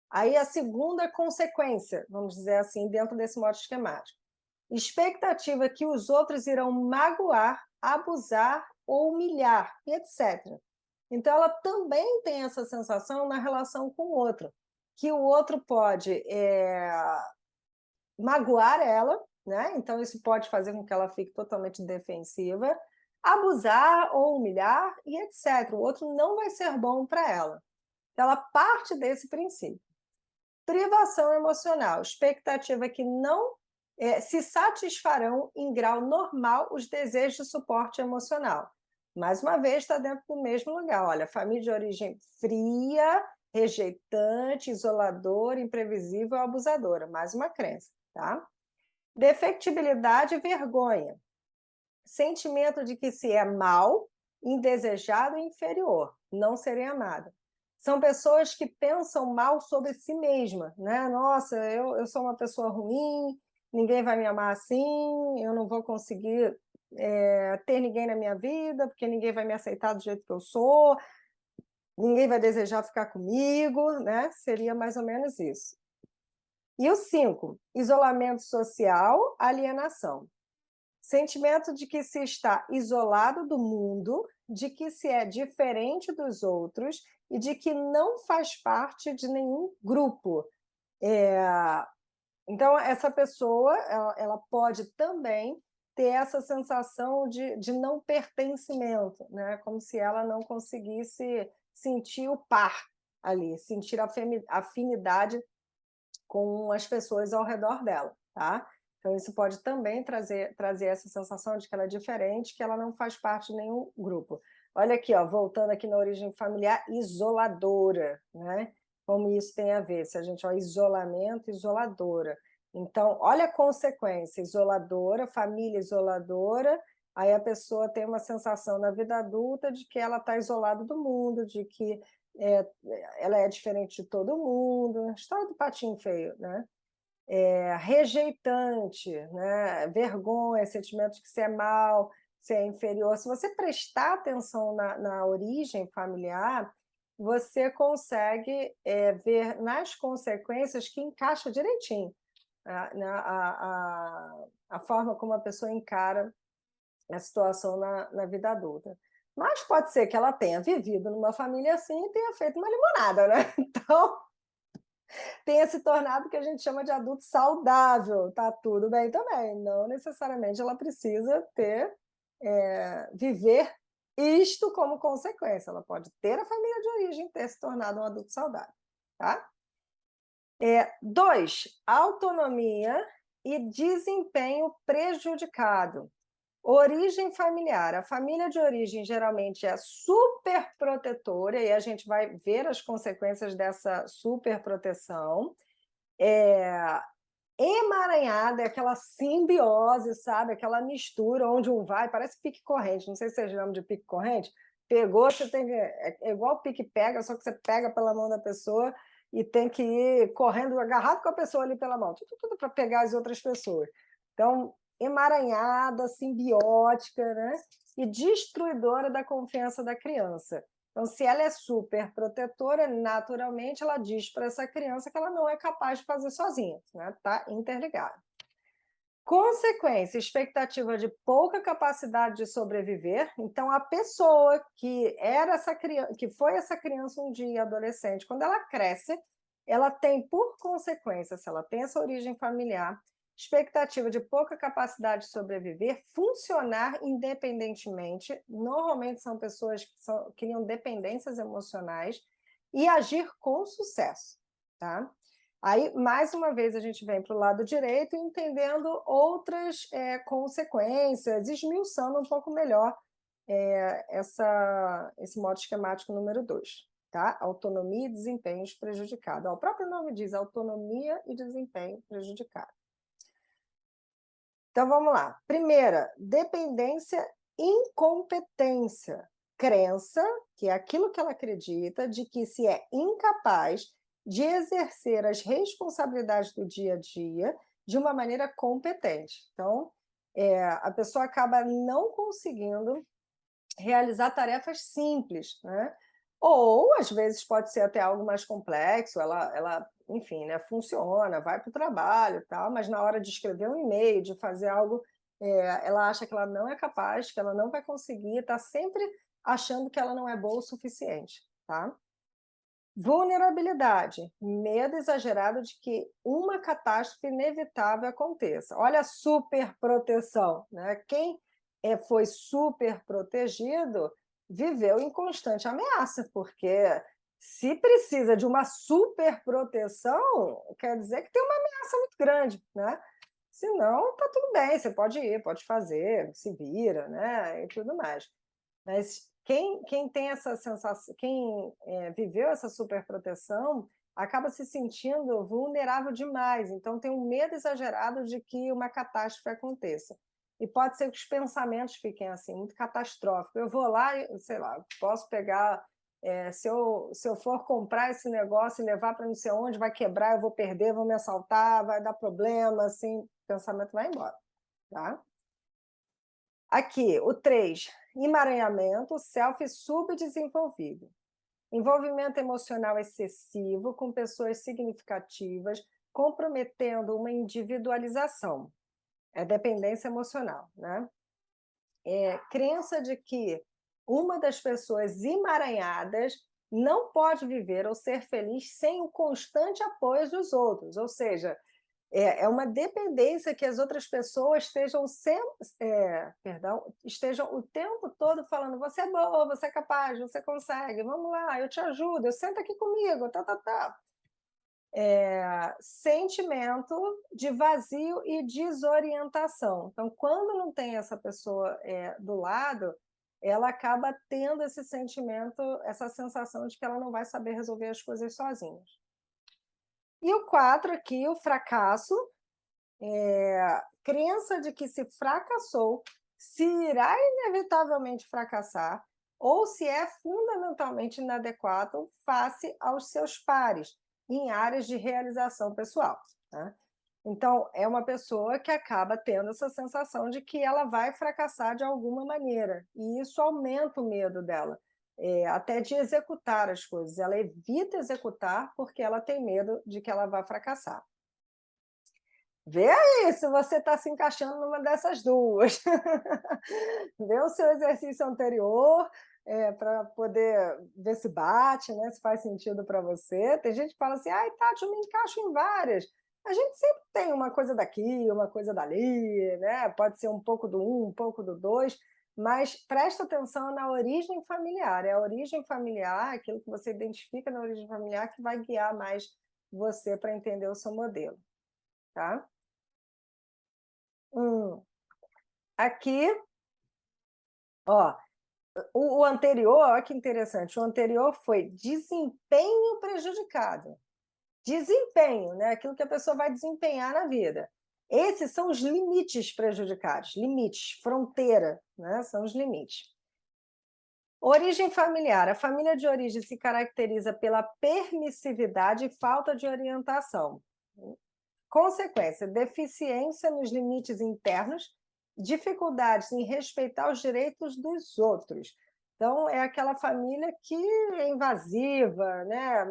Aí a segunda consequência, vamos dizer assim, dentro desse modo esquemático. Expectativa que os outros irão magoar, abusar ou humilhar, e etc. Então, ela também tem essa sensação na relação com o outro, que o outro pode magoar ela, né? Então, isso pode fazer com que ela fique totalmente defensiva, abusar ou humilhar, e etc. O outro não vai ser bom para ela. Então, ela parte desse princípio. Privação emocional, expectativa que não se satisfarão em grau normal os desejos de suporte emocional. Mais uma vez, está dentro do mesmo lugar. Olha, família de origem fria, rejeitante, isoladora, imprevisível, abusadora. Mais uma crença, tá? Defectibilidade e vergonha. Sentimento de que se é mal, indesejado e inferior, não serei amada. São pessoas que pensam mal sobre si mesma, né? Nossa, eu sou uma pessoa ruim, ninguém vai me amar assim, eu não vou conseguir ter ninguém na minha vida, porque ninguém vai me aceitar do jeito que eu sou, ninguém vai desejar ficar comigo, né? Seria mais ou menos isso. E o 5, isolamento social, alienação. Sentimento de que se está isolado do mundo, de que se é diferente dos outros e de que não faz parte de nenhum grupo. Então, essa pessoa ela pode também ter essa sensação de não pertencimento, né? Como se ela não conseguisse sentir o par ali, sentir a afinidade com as pessoas ao redor dela, tá? Então, isso pode também trazer essa sensação de que ela é diferente, que ela não faz parte de nenhum grupo. Olha aqui, ó, voltando aqui na origem familiar, isoladora, né? Como isso tem a ver, se a gente, ó, isolamento, isoladora. Então, olha a consequência, isoladora, família isoladora, aí a pessoa tem uma sensação na vida adulta de que ela está isolada do mundo, de que ela é diferente de todo mundo, história do patinho feio, né? Rejeitante, né? Vergonha, sentimento de que você é mal, você é inferior. Se você prestar atenção na origem familiar, você consegue ver nas consequências que encaixa direitinho a forma como a pessoa encara a situação na vida adulta. Mas pode ser que ela tenha vivido numa família assim e tenha feito uma limonada, né? Então, tenha se tornado o que a gente chama de adulto saudável, tá tudo bem também. Não necessariamente ela precisa viver isto como consequência. Ela pode ter a família de origem, ter se tornado um adulto saudável, tá? 2, autonomia e desempenho prejudicado. Origem familiar. A família de origem geralmente é super protetora, e a gente vai ver as consequências dessa super proteção. Emaranhada, é aquela simbiose, sabe? Aquela mistura onde um vai, parece pique corrente. Não sei se vocês lembram de pique corrente. Pegou, você tem que. É igual pique pega, só que você pega pela mão da pessoa e tem que ir correndo, agarrado com a pessoa ali pela mão. Tudo para pegar as outras pessoas. Então, emaranhada, simbiótica, né? E destruidora da confiança da criança. Então, se ela é super protetora, naturalmente ela diz para essa criança que ela não é capaz de fazer sozinha, né? Tá interligado. Consequência, expectativa de pouca capacidade de sobreviver. Então, a pessoa que era essa criança, que foi essa criança um dia adolescente, quando ela cresce, ela tem, por consequência, se ela tem essa origem familiar, expectativa de pouca capacidade de sobreviver, funcionar independentemente. Normalmente são pessoas que criam dependências emocionais e agir com sucesso, tá? Aí, mais uma vez, a gente vem para o lado direito, entendendo outras consequências, esmiuçando um pouco melhor esse modo esquemático número 2. Tá? Autonomia e desempenhos prejudicados. O próprio nome diz autonomia e desempenho prejudicado. Então, vamos lá. Primeira, dependência, incompetência. Crença, que é aquilo que ela acredita, de que se é incapaz de exercer as responsabilidades do dia a dia de uma maneira competente. Então, a pessoa acaba não conseguindo realizar tarefas simples, né? Ou, às vezes, pode ser até algo mais complexo, ela enfim, né, funciona, vai para o trabalho, tal, mas na hora de escrever um e-mail, de fazer algo, ela acha que ela não é capaz, que ela não vai conseguir, está sempre achando que ela não é boa o suficiente, tá? Vulnerabilidade, medo exagerado de que uma catástrofe inevitável aconteça. Olha a superproteção, né? Quem foi super protegido viveu em constante ameaça, porque se precisa de uma superproteção, quer dizer que tem uma ameaça muito grande, né? Senão, tá tudo bem, você pode ir, pode fazer, se vira, né? E tudo mais. Mas quem tem essa sensação, quem viveu essa superproteção, acaba se sentindo vulnerável demais, então tem um medo exagerado de que uma catástrofe aconteça. E pode ser que os pensamentos fiquem assim, muito catastróficos. Eu vou lá e, sei lá, posso pegar, se eu for comprar esse negócio e levar para não sei onde, vai quebrar, eu vou perder, vão me assaltar, vai dar problema, assim, o pensamento vai embora, tá? Aqui, o 3, emaranhamento, self subdesenvolvido. Envolvimento emocional excessivo com pessoas significativas, comprometendo uma individualização. É dependência emocional, né? Crença de que uma das pessoas emaranhadas não pode viver ou ser feliz sem o constante apoio dos outros, ou seja, é uma dependência que as outras pessoas estejam o tempo todo falando: você é boa, você é capaz, você consegue, vamos lá, eu te ajudo, senta aqui comigo, tá. Sentimento de vazio e desorientação. Então, quando não tem essa pessoa do lado, ela acaba tendo esse sentimento, essa sensação de que ela não vai saber resolver as coisas sozinha. E o 4 aqui, o fracasso, crença de que se fracassou, se irá inevitavelmente fracassar, ou se é fundamentalmente inadequado face aos seus pares, em áreas de realização pessoal. Tá? Então, é uma pessoa que acaba tendo essa sensação de que ela vai fracassar de alguma maneira, e isso aumenta o medo dela, até de executar as coisas. Ela evita executar porque ela tem medo de que ela vá fracassar. Vê aí se você está se encaixando numa dessas duas. Vê o seu exercício anterior para poder ver se bate, né? Se faz sentido para você. Tem gente que fala assim, ai, Tati, eu me encaixo em várias. A gente sempre tem uma coisa daqui, uma coisa dali, né? Pode ser um pouco do um pouco do dois, mas presta atenção na origem familiar. É a origem familiar, aquilo que você identifica na origem familiar, que vai guiar mais você para entender o seu modelo, tá? Aqui, ó, o anterior, olha que interessante, o anterior foi desempenho prejudicado. Desempenho, né? Aquilo que a pessoa vai desempenhar na vida. Esses são os limites prejudicados, limites, fronteira, né? São os limites. Origem familiar. A família de origem se caracteriza pela permissividade e falta de orientação. Consequência, deficiência nos limites internos, dificuldades em respeitar os direitos dos outros. Então, é aquela família que é invasiva, né?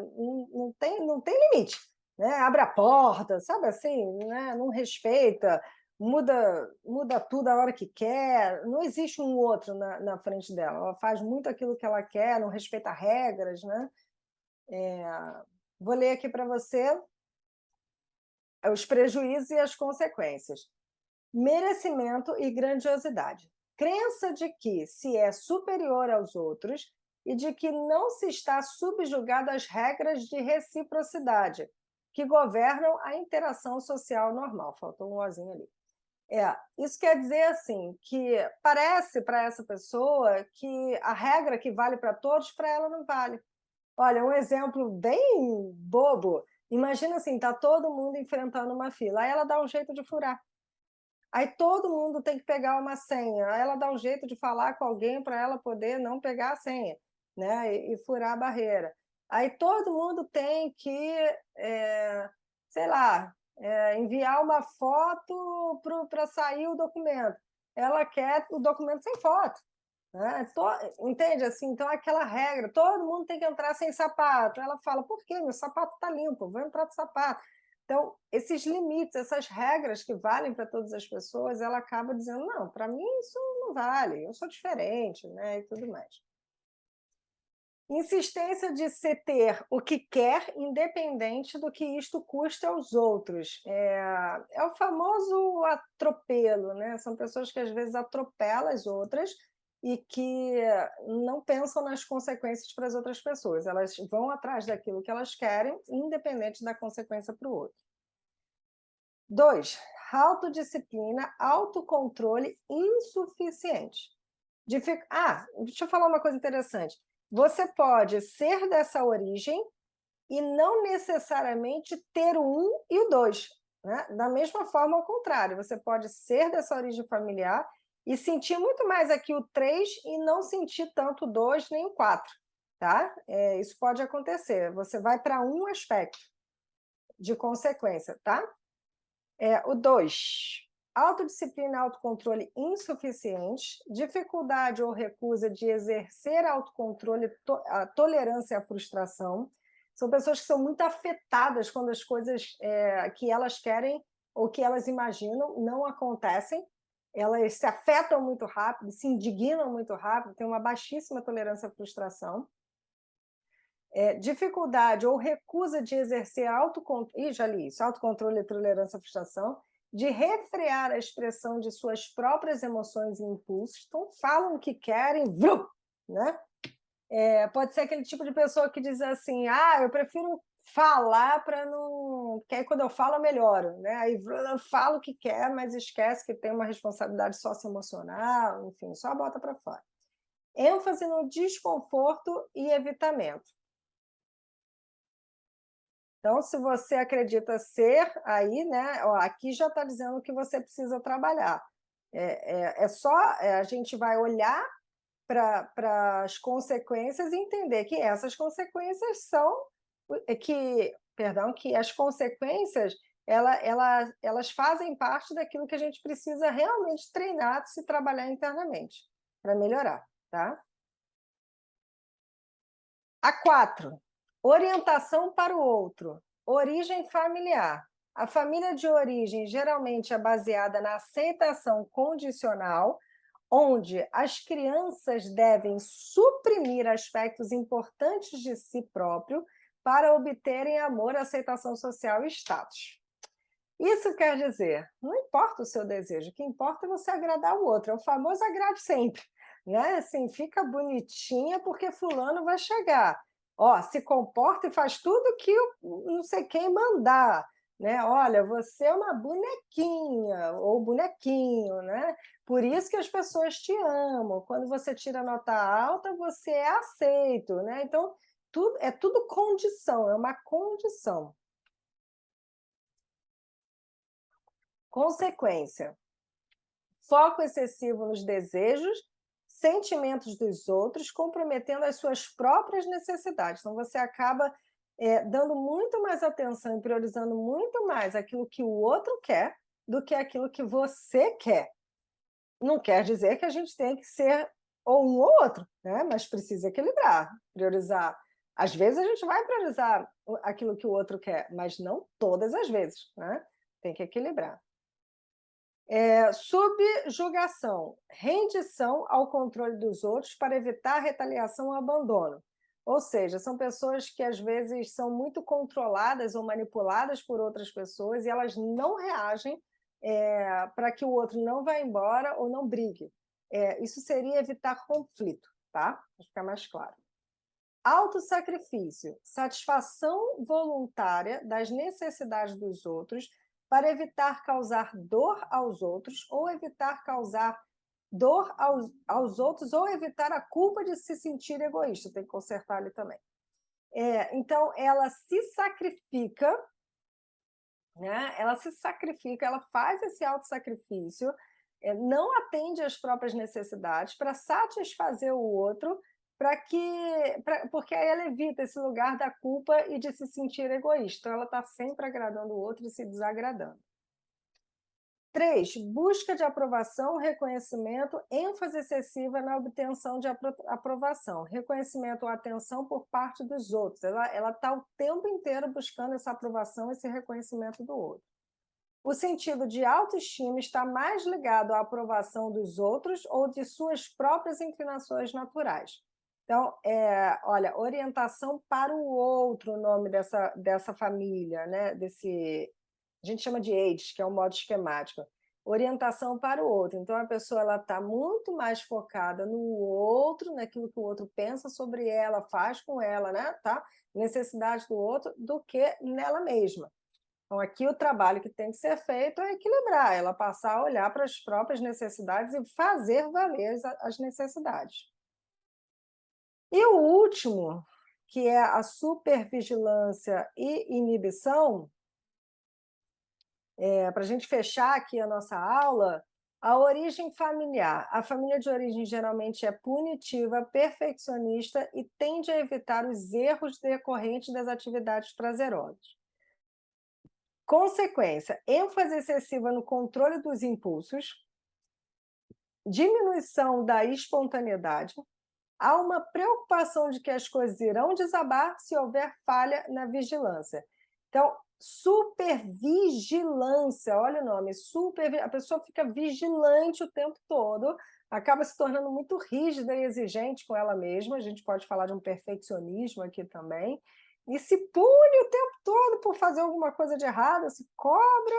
Não tem limite, né? Abre a porta, sabe assim, né? Não respeita, muda tudo a hora que quer, não existe um outro na frente dela, ela faz muito aquilo que ela quer, não respeita regras, né? Vou ler aqui para você os prejuízos e as consequências. Merecimento e grandiosidade. Crença de que se é superior aos outros e de que não se está subjugado às regras de reciprocidade que governam a interação social normal. Faltou um ozinho ali. Isso quer dizer assim que parece para essa pessoa que a regra que vale para todos, para ela não vale. Olha, um exemplo bem bobo. Imagina assim, tá todo mundo enfrentando uma fila, aí ela dá um jeito de furar. Aí todo mundo tem que pegar uma senha, aí ela dá um jeito de falar com alguém para ela poder não pegar a senha, né? E furar a barreira. Aí todo mundo tem que, sei lá, enviar uma foto para sair o documento. Ela quer o documento sem foto. Né? Entende assim? Então, aquela regra, todo mundo tem que entrar sem sapato. Ela fala, por quê? Meu sapato está limpo, vou entrar de sapato. Então, esses limites, essas regras que valem para todas as pessoas, ela acaba dizendo, não, para mim isso não vale, eu sou diferente, né? E tudo mais. Insistência de se ter o que quer, independente do que isto custe aos outros. É o famoso atropelo, né? São pessoas que às vezes atropelam as outras e que não pensam nas consequências para as outras pessoas. Elas vão atrás daquilo que elas querem, independente da consequência para o outro. 2. Autodisciplina, autocontrole insuficiente. Deixa eu falar uma coisa interessante. Você pode ser dessa origem e não necessariamente ter o 1 e o 2. Né? Da mesma forma, ao contrário, você pode ser dessa origem familiar e sentir muito mais aqui o 3 e não sentir tanto o 2 nem o 4. Tá? Isso pode acontecer. Você vai para um aspecto de consequência. Tá? O 2. Autodisciplina e autocontrole insuficientes, dificuldade ou recusa de exercer autocontrole, a tolerância à frustração. São pessoas que são muito afetadas quando as coisas que elas querem ou que elas imaginam não acontecem. Elas se afetam muito rápido, se indignam muito rápido, têm uma baixíssima tolerância à frustração. Dificuldade ou recusa de exercer autocontrole, já li isso, autocontrole e tolerância à frustração, de refrear a expressão de suas próprias emoções e impulsos, então falam o que querem, vrum, né? Pode ser aquele tipo de pessoa que diz assim, eu prefiro falar para não... porque aí quando eu falo eu melhoro, né? Aí fala o que quer, mas esquece que tem uma responsabilidade socioemocional, enfim, só bota para fora. ênfase no desconforto e evitamento. Então, se você acredita ser aí, né? Ó, aqui já está dizendo que você precisa trabalhar. A gente vai olhar para as consequências e entender que essas consequências são que as consequências elas fazem parte daquilo que a gente precisa realmente treinar, se trabalhar internamente para melhorar, tá? A 4, orientação para o outro, origem familiar. A família de origem geralmente é baseada na aceitação condicional, onde as crianças devem suprimir aspectos importantes de si próprio para obterem amor, aceitação social e status. Isso quer dizer, não importa o seu desejo, o que importa é você agradar o outro, é o famoso agrade sempre, né? Assim, fica bonitinha porque fulano vai chegar. Ó, se comporta e faz tudo que não sei quem mandar, né? Olha, você é uma bonequinha ou bonequinho, né? Por isso que as pessoas te amam. Quando você tira nota alta, você é aceito, né? Então, tudo condição, é uma condição. Consequência: foco excessivo nos desejos, sentimentos dos outros, comprometendo as suas próprias necessidades. Então, você acaba dando muito mais atenção e priorizando muito mais aquilo que o outro quer do que aquilo que você quer. Não quer dizer que a gente tem que ser ou um ou outro, né? Mas precisa equilibrar, priorizar. Às vezes a gente vai priorizar aquilo que o outro quer, mas não todas as vezes, né? Tem que equilibrar. Subjugação, rendição ao controle dos outros para evitar retaliação ou abandono. Ou seja, são pessoas que às vezes são muito controladas ou manipuladas por outras pessoas e elas não reagem para que o outro não vá embora ou não brigue. Isso seria evitar conflito, tá? Para ficar mais claro. Autossacrifício, satisfação voluntária das necessidades dos outros para evitar causar dor aos outros ou evitar causar dor aos outros ou evitar a culpa de se sentir egoísta. Tem que consertar ali também. Então, ela se sacrifica, né? Ela se sacrifica, ela faz esse autossacrifício, não atende às próprias necessidades para satisfazer o outro, porque aí ela evita esse lugar da culpa e de se sentir egoísta. Então, ela está sempre agradando o outro e se desagradando. 3, busca de aprovação, reconhecimento, ênfase excessiva na obtenção de aprovação, reconhecimento ou atenção por parte dos outros. Ela está o tempo inteiro buscando essa aprovação, esse reconhecimento do outro. O sentido de autoestima está mais ligado à aprovação dos outros ou de suas próprias inclinações naturais. Então, olha, orientação para o outro, o nome dessa família, né? A gente chama de AIDS, que é um modo esquemático. Orientação para o outro. Então, a pessoa está muito mais focada no outro, naquilo que o outro pensa sobre ela, faz com ela, né? Tá? Necessidade do outro, do que nela mesma. Então, aqui o trabalho que tem que ser feito é equilibrar, ela passar a olhar para as próprias necessidades e fazer valer as necessidades. E o último, que é a supervigilância e inibição, para a gente fechar aqui a nossa aula, a origem familiar. A família de origem geralmente é punitiva, perfeccionista e tende a evitar os erros decorrentes das atividades prazerosas. Consequência, ênfase excessiva no controle dos impulsos, diminuição da espontaneidade, há uma preocupação de que as coisas irão desabar se houver falha na vigilância. Então, supervigilância, olha o nome, a pessoa fica vigilante o tempo todo, acaba se tornando muito rígida e exigente com ela mesma, a gente pode falar de um perfeccionismo aqui também, e se pune o tempo todo por fazer alguma coisa de errado, se cobra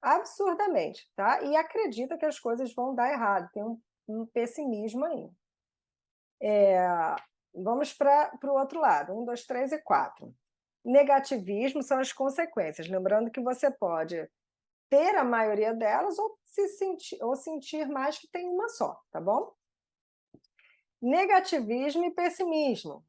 absurdamente, tá? E acredita que as coisas vão dar errado, tem um pessimismo aí. Vamos para o outro lado, 1, 2, 3 e 4. Negativismo são as consequências, lembrando que você pode ter a maioria delas ou sentir mais que tem uma só, tá bom? Negativismo e pessimismo.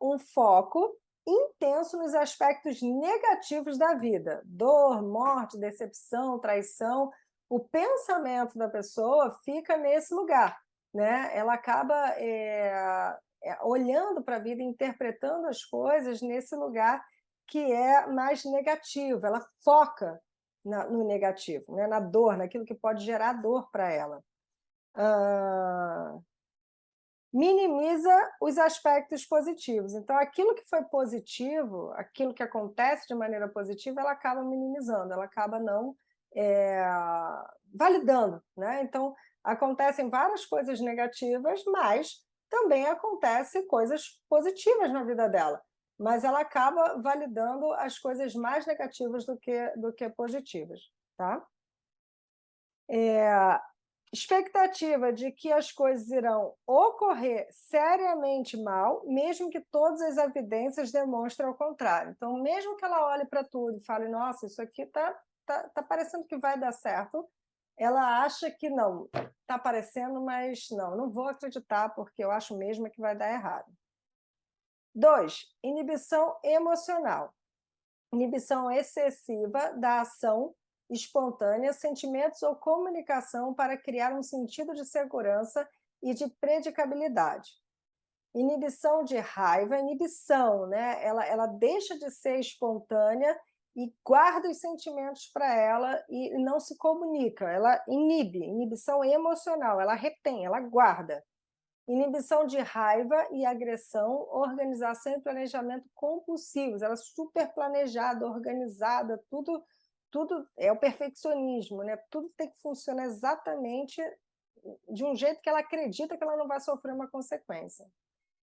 Um foco intenso nos aspectos negativos da vida, dor, morte, decepção, traição. O pensamento da pessoa fica nesse lugar, né? Ela acaba olhando para a vida, interpretando as coisas nesse lugar que é mais negativo. Ela foca no negativo, né? Na dor, naquilo que pode gerar dor para ela. Minimiza os aspectos positivos. Então, aquilo que foi positivo, aquilo que acontece de maneira positiva, ela acaba minimizando, ela acaba não validando, né? Então, acontecem várias coisas negativas, mas também acontecem coisas positivas na vida dela. Mas ela acaba validando as coisas mais negativas do que positivas, tá? Expectativa de que as coisas irão ocorrer seriamente mal, mesmo que todas as evidências demonstrem o contrário. Então, mesmo que ela olhe para tudo e fale, nossa, isso aqui tá parecendo que vai dar certo, ela acha que não, está parecendo, mas não vou acreditar, porque eu acho mesmo que vai dar errado. 2, inibição emocional. Inibição excessiva da ação espontânea, sentimentos ou comunicação para criar um sentido de segurança e de predicabilidade. Inibição de raiva, inibição, né? Ela deixa de ser espontânea e guarda os sentimentos para ela e não se comunica. Ela inibe, inibição emocional, ela retém, ela guarda. Inibição de raiva e agressão, organização e planejamento compulsivos. Ela é super planejada, organizada, tudo é o perfeccionismo, né? Tudo tem que funcionar exatamente de um jeito que ela acredita que ela não vai sofrer uma consequência.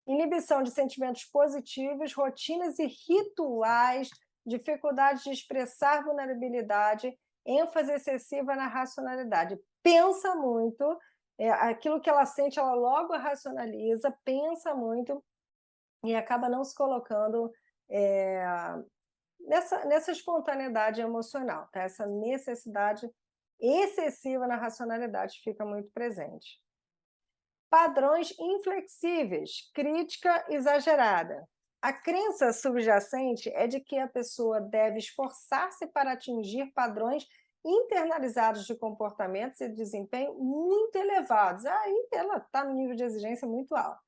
Inibição de sentimentos positivos, rotinas e rituais, dificuldade de expressar vulnerabilidade, ênfase excessiva na racionalidade. Pensa muito, aquilo que ela sente, ela logo racionaliza, pensa muito e acaba não se colocando nessa espontaneidade emocional, tá? Essa necessidade excessiva na racionalidade fica muito presente. Padrões inflexíveis, crítica exagerada. A crença subjacente é de que a pessoa deve esforçar-se para atingir padrões internalizados de comportamentos e desempenho muito elevados. Aí ela está no nível de exigência muito alto.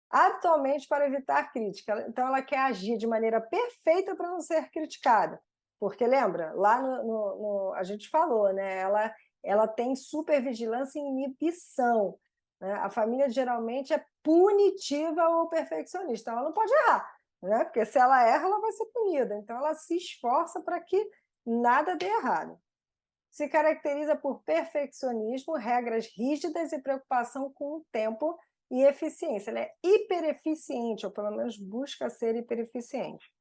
Atualmente, para evitar crítica. Então, ela quer agir de maneira perfeita para não ser criticada. Porque, lembra, lá a gente falou, né? Ela tem supervigilância e inibição. Né? A família geralmente é punitiva ou perfeccionista. Então, ela não pode errar, né? Porque se ela erra, ela vai ser punida. Então, ela se esforça para que nada dê errado. Se caracteriza por perfeccionismo, regras rígidas e preocupação com o tempo e eficiência. Ela é hipereficiente, ou pelo menos busca ser hipereficiente.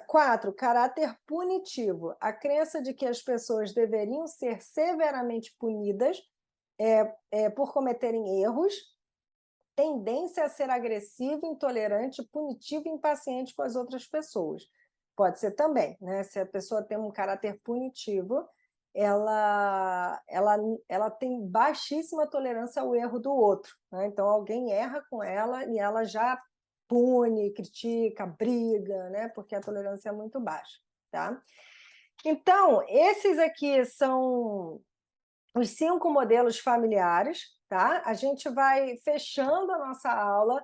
4, caráter punitivo. A crença de que as pessoas deveriam ser severamente punidas por cometerem erros, tendência a ser agressivo, intolerante, punitivo e impaciente com as outras pessoas. Pode ser também, né? Se a pessoa tem um caráter punitivo, ela tem baixíssima tolerância ao erro do outro, né? Então, alguém erra com ela e ela já pune, critica, briga, né? Porque a tolerância é muito baixa, tá? Então, esses aqui são os 5 modelos familiares, tá? A gente vai fechando a nossa aula.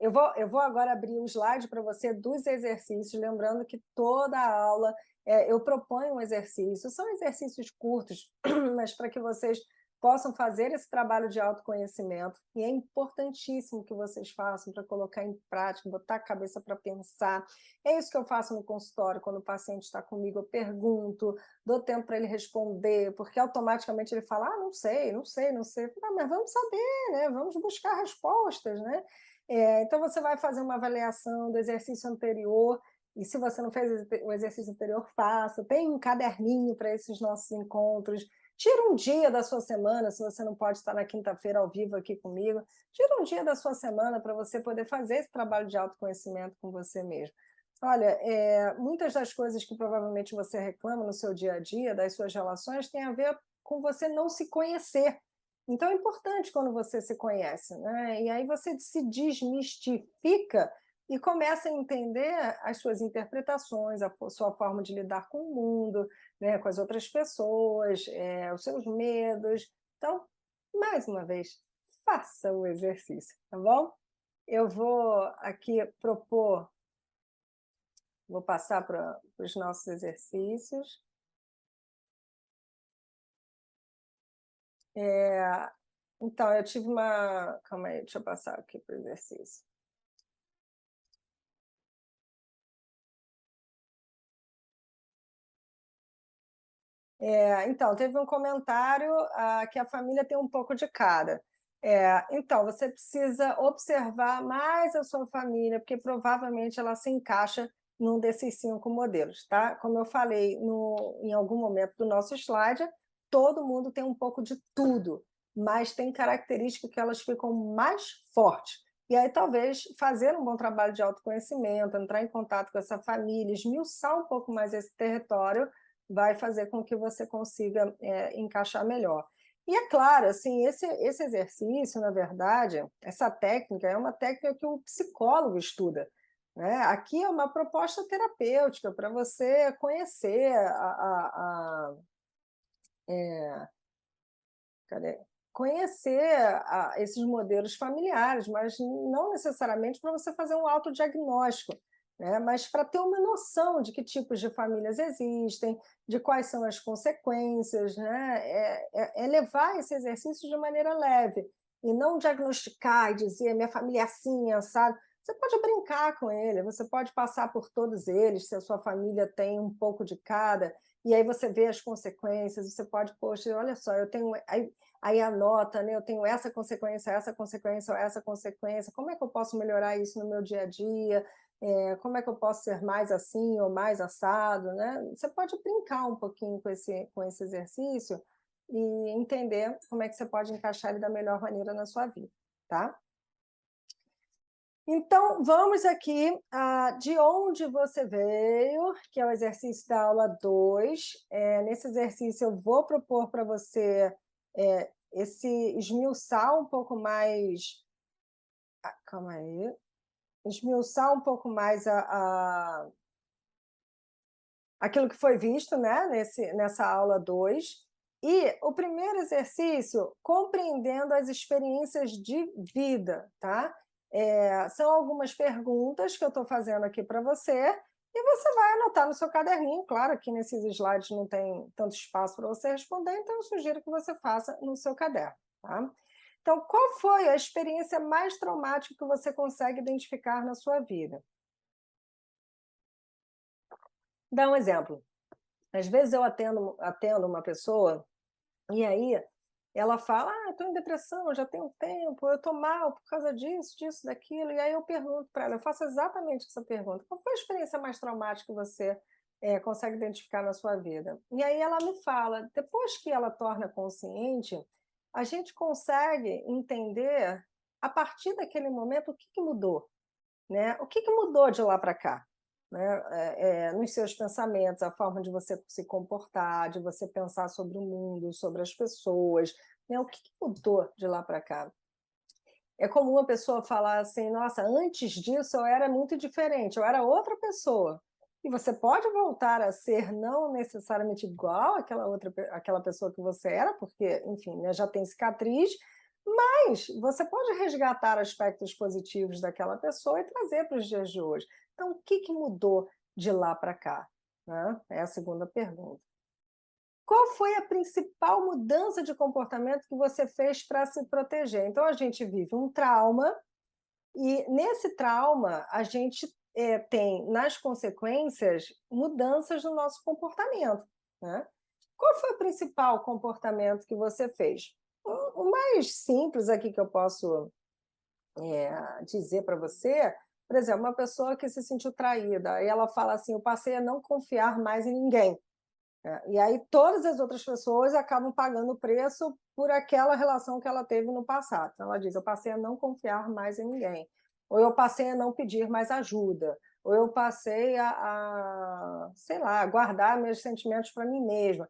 Eu vou agora abrir o slide para você dos exercícios, lembrando que toda a aula eu proponho um exercício, são exercícios curtos, mas para que vocês possam fazer esse trabalho de autoconhecimento, e é importantíssimo que vocês façam para colocar em prática, botar a cabeça para pensar. É isso que eu faço no consultório, quando o paciente está comigo, eu pergunto, dou tempo para ele responder, porque automaticamente ele fala, não sei. Mas vamos saber, né? Vamos buscar respostas, né? Então, você vai fazer uma avaliação do exercício anterior, e se você não fez o exercício anterior, faça. Tem um caderninho para esses nossos encontros. Tira um dia da sua semana, se você não pode estar na quinta-feira ao vivo aqui comigo, tira um dia da sua semana para você poder fazer esse trabalho de autoconhecimento com você mesmo. Olha, muitas das coisas que provavelmente você reclama no seu dia a dia, das suas relações, tem a ver com você não se conhecer. Então, é importante quando você se conhece, né? E aí você se desmistifica e começa a entender as suas interpretações, a sua forma de lidar com o mundo, né? Com as outras pessoas, os seus medos. Então, mais uma vez, faça o exercício, tá bom? Eu vou aqui propor. Vou passar para os nossos exercícios. Então, eu tive uma... Calma aí, deixa eu passar aqui para o exercício. Então, teve um comentário que a família tem um pouco de cada. Então, você precisa observar mais a sua família, porque provavelmente ela se encaixa num desses 5 modelos, tá? Como eu falei em algum momento do nosso slide, todo mundo tem um pouco de tudo, mas tem características que elas ficam mais fortes. E aí, talvez, fazer um bom trabalho de autoconhecimento, entrar em contato com essa família, esmiuçar um pouco mais esse território, vai fazer com que você consiga encaixar melhor. E é claro, assim, esse exercício, na verdade, essa técnica é uma técnica que o psicólogo estuda, né? Aqui é uma proposta terapêutica para você conhecer cadê? conhecer esses modelos familiares, mas não necessariamente para você fazer um autodiagnóstico, né? Mas para ter uma noção de que tipos de famílias existem, de quais são as consequências, né? É levar esse exercício de maneira leve, e não diagnosticar e dizer minha família é assim, assado. Você pode brincar com ele, você pode passar por todos eles, se a sua família tem um pouco de cada, e aí você vê as consequências, você pode, poxa, olha só, eu tenho. Aí anota, né? Eu tenho essa consequência, essa consequência, como é que eu posso melhorar isso no meu dia a dia? Como é que eu posso ser mais assim ou mais assado, né? Você pode brincar um pouquinho com esse exercício e entender como é que você pode encaixar ele da melhor maneira na sua vida, tá? Então, vamos aqui de onde você veio, que é o exercício da aula 2. Nesse exercício, eu vou propor para você esse esmiuçar um pouco mais. Calma aí. Esmiuçar um pouco mais aquilo que foi visto, né, nessa aula 2. E o primeiro exercício, compreendendo as experiências de vida, tá? São algumas perguntas que eu estou fazendo aqui para você, e você vai anotar no seu caderninho. Claro que nesses slides não tem tanto espaço para você responder, então eu sugiro que você faça no seu caderno, tá? Então, qual foi a experiência mais traumática que você consegue identificar na sua vida? Dá um exemplo. Às vezes eu atendo uma pessoa e aí ela fala: estou em depressão, já tem um tempo, eu estou mal por causa disso, disso, daquilo. E aí eu pergunto para ela, eu faço exatamente essa pergunta: qual foi a experiência mais traumática que você consegue identificar na sua vida? E aí ela me fala. Depois que ela torna consciente, a gente consegue entender, a partir daquele momento, o que, que mudou, né? O que, que mudou de lá para cá? Né? Nos seus pensamentos, a forma de você se comportar, de você pensar sobre o mundo, sobre as pessoas, né? O que, que mudou de lá para cá? É comum a pessoa falar assim: nossa, antes disso eu era muito diferente, eu era outra pessoa. E você pode voltar a ser não necessariamente igual àquela pessoa que você era, porque, enfim, né, já tem cicatriz, mas você pode resgatar aspectos positivos daquela pessoa e trazer para os dias de hoje. Então, o que, que mudou de lá para cá? Né? É a segunda pergunta. Qual foi a principal mudança de comportamento que você fez para se proteger? Então, a gente vive um trauma, e nesse trauma, a gente tem, nas consequências, mudanças no nosso comportamento. Né? Qual foi o principal comportamento que você fez? O mais simples aqui que eu posso dizer para você, por exemplo, uma pessoa que se sentiu traída, e ela fala assim: eu passei a não confiar mais em ninguém. E aí todas as outras pessoas acabam pagando o preço por aquela relação que ela teve no passado. Então ela diz: eu passei a não confiar mais em ninguém, ou eu passei a não pedir mais ajuda, ou eu passei sei lá, guardar meus sentimentos para mim mesma.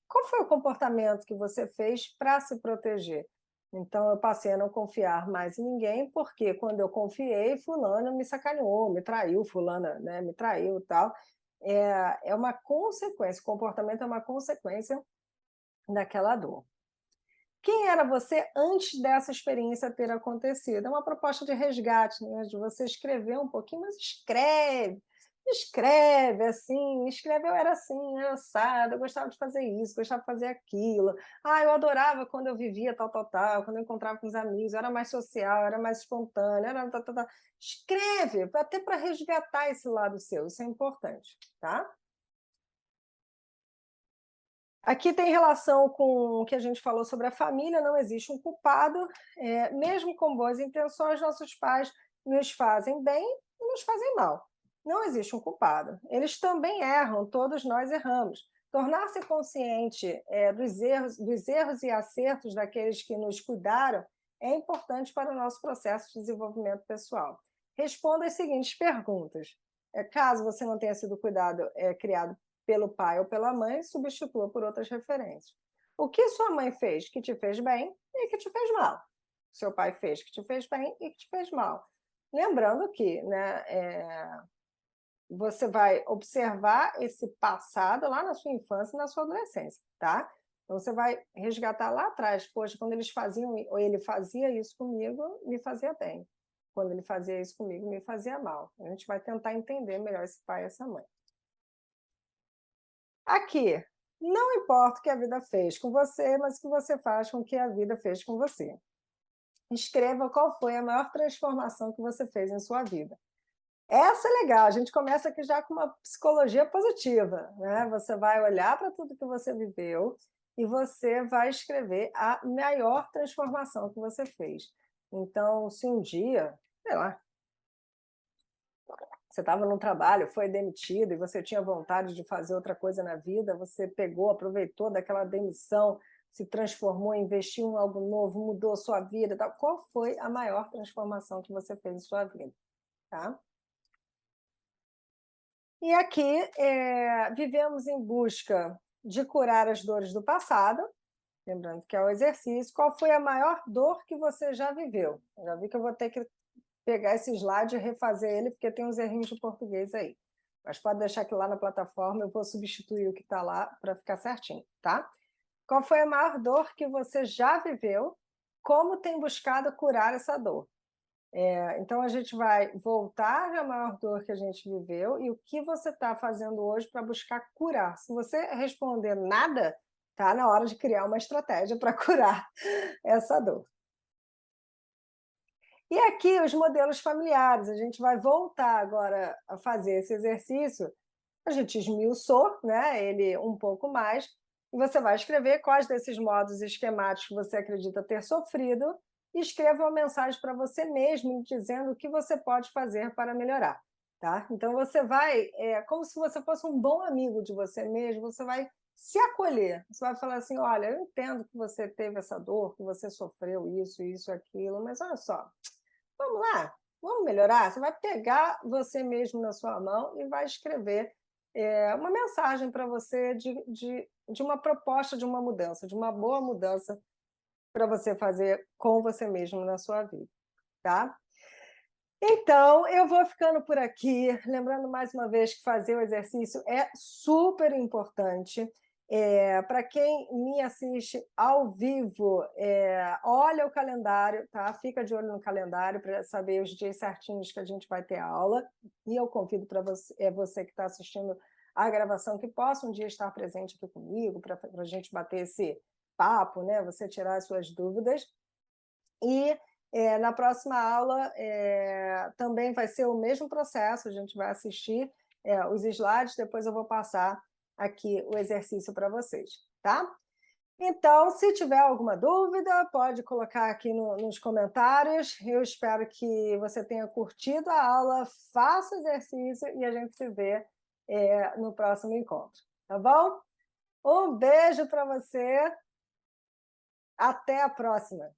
Qual foi o comportamento que você fez para se proteger? Então eu passei a não confiar mais em ninguém, porque quando eu confiei, fulana me sacaneou, me traiu, fulana, né, me traiu e tal. É uma consequência, o comportamento é uma consequência daquela dor. Quem era você antes dessa experiência ter acontecido? É uma proposta de resgate, né? De você escrever um pouquinho, mas escreve assim, escreve: eu era assim, eu era assado, eu gostava de fazer isso, gostava de fazer aquilo, eu adorava quando eu vivia tal, tal, tal, quando eu encontrava com os amigos, eu era mais social, eu era mais espontânea, era tal, tal, tal. Escreve, até para resgatar esse lado seu, isso é importante, tá? Aqui tem relação com o que a gente falou sobre a família. Não existe um culpado. Mesmo com boas intenções, nossos pais nos fazem bem e nos fazem mal. Não existe um culpado. Eles também erram, todos nós erramos. Tornar-se consciente dos erros e acertos daqueles que nos cuidaram é importante para o nosso processo de desenvolvimento pessoal. Responda as seguintes perguntas. Caso você não tenha sido criado pelo pai ou pela mãe, substitua por outras referências. O que sua mãe fez que te fez bem e que te fez mal? Seu pai fez que te fez bem e que te fez mal. Lembrando que, né, você vai observar esse passado lá na sua infância e na sua adolescência, tá? Então, você vai resgatar lá atrás, poxa, quando eles faziam, ou ele fazia isso comigo, me fazia bem. Quando ele fazia isso comigo, me fazia mal. A gente vai tentar entender melhor esse pai e essa mãe. Aqui, não importa o que a vida fez com você, mas o que você faz com o que a vida fez com você. Escreva qual foi a maior transformação que você fez em sua vida. Essa é legal, a gente começa aqui já com uma psicologia positiva, né? Você vai olhar para tudo que você viveu e você vai escrever a maior transformação que você fez. Então, se um dia, sei lá, você estava num trabalho, foi demitido e você tinha vontade de fazer outra coisa na vida, você pegou, aproveitou daquela demissão, se transformou, investiu em algo novo, mudou sua vida, tal. Qual foi a maior transformação que você fez em sua vida? Tá? E aqui, vivemos em busca de curar as dores do passado, lembrando que é o exercício. Qual foi a maior dor que você já viveu? Já vi que eu vou ter que pegar esse slide e refazer ele, porque tem uns errinhos de português aí. Mas pode deixar que lá na plataforma eu vou substituir o que está lá para ficar certinho, tá? Qual foi a maior dor que você já viveu? Como tem buscado curar essa dor? Então, a gente vai voltar à maior dor que a gente viveu e o que você está fazendo hoje para buscar curar. Se você responder nada, está na hora de criar uma estratégia para curar essa dor. E aqui os modelos familiares, a gente vai voltar agora a fazer esse exercício. A gente esmiuçou, né, ele um pouco mais, e você vai escrever quais desses modos esquemáticos você acredita ter sofrido, e escreva uma mensagem para você mesmo, dizendo o que você pode fazer para melhorar. Tá? Então você vai, como se você fosse um bom amigo de você mesmo, você vai se acolher. Você vai falar assim: olha, eu entendo que você teve essa dor, que você sofreu isso, aquilo, mas olha só, vamos lá, vamos melhorar? Você vai pegar você mesmo na sua mão e vai escrever uma mensagem para você de uma proposta de uma mudança, de uma boa mudança para você fazer com você mesmo na sua vida, tá? Então, eu vou ficando por aqui, lembrando mais uma vez que fazer o exercício é super importante. Para quem me assiste ao vivo, olha o calendário, tá? Fica de olho no calendário para saber os dias certinhos que a gente vai ter aula. E eu convido para você que está assistindo a gravação que possa um dia estar presente aqui comigo para a gente bater esse papo, né? Você tirar as suas dúvidas. E na próxima aula também vai ser o mesmo processo, a gente vai assistir os slides, depois eu vou passar aqui o exercício para vocês, tá? Então, se tiver alguma dúvida, pode colocar aqui nos comentários. Eu espero que você tenha curtido a aula, faça o exercício e a gente se vê no próximo encontro, tá bom? Um beijo para você, até a próxima!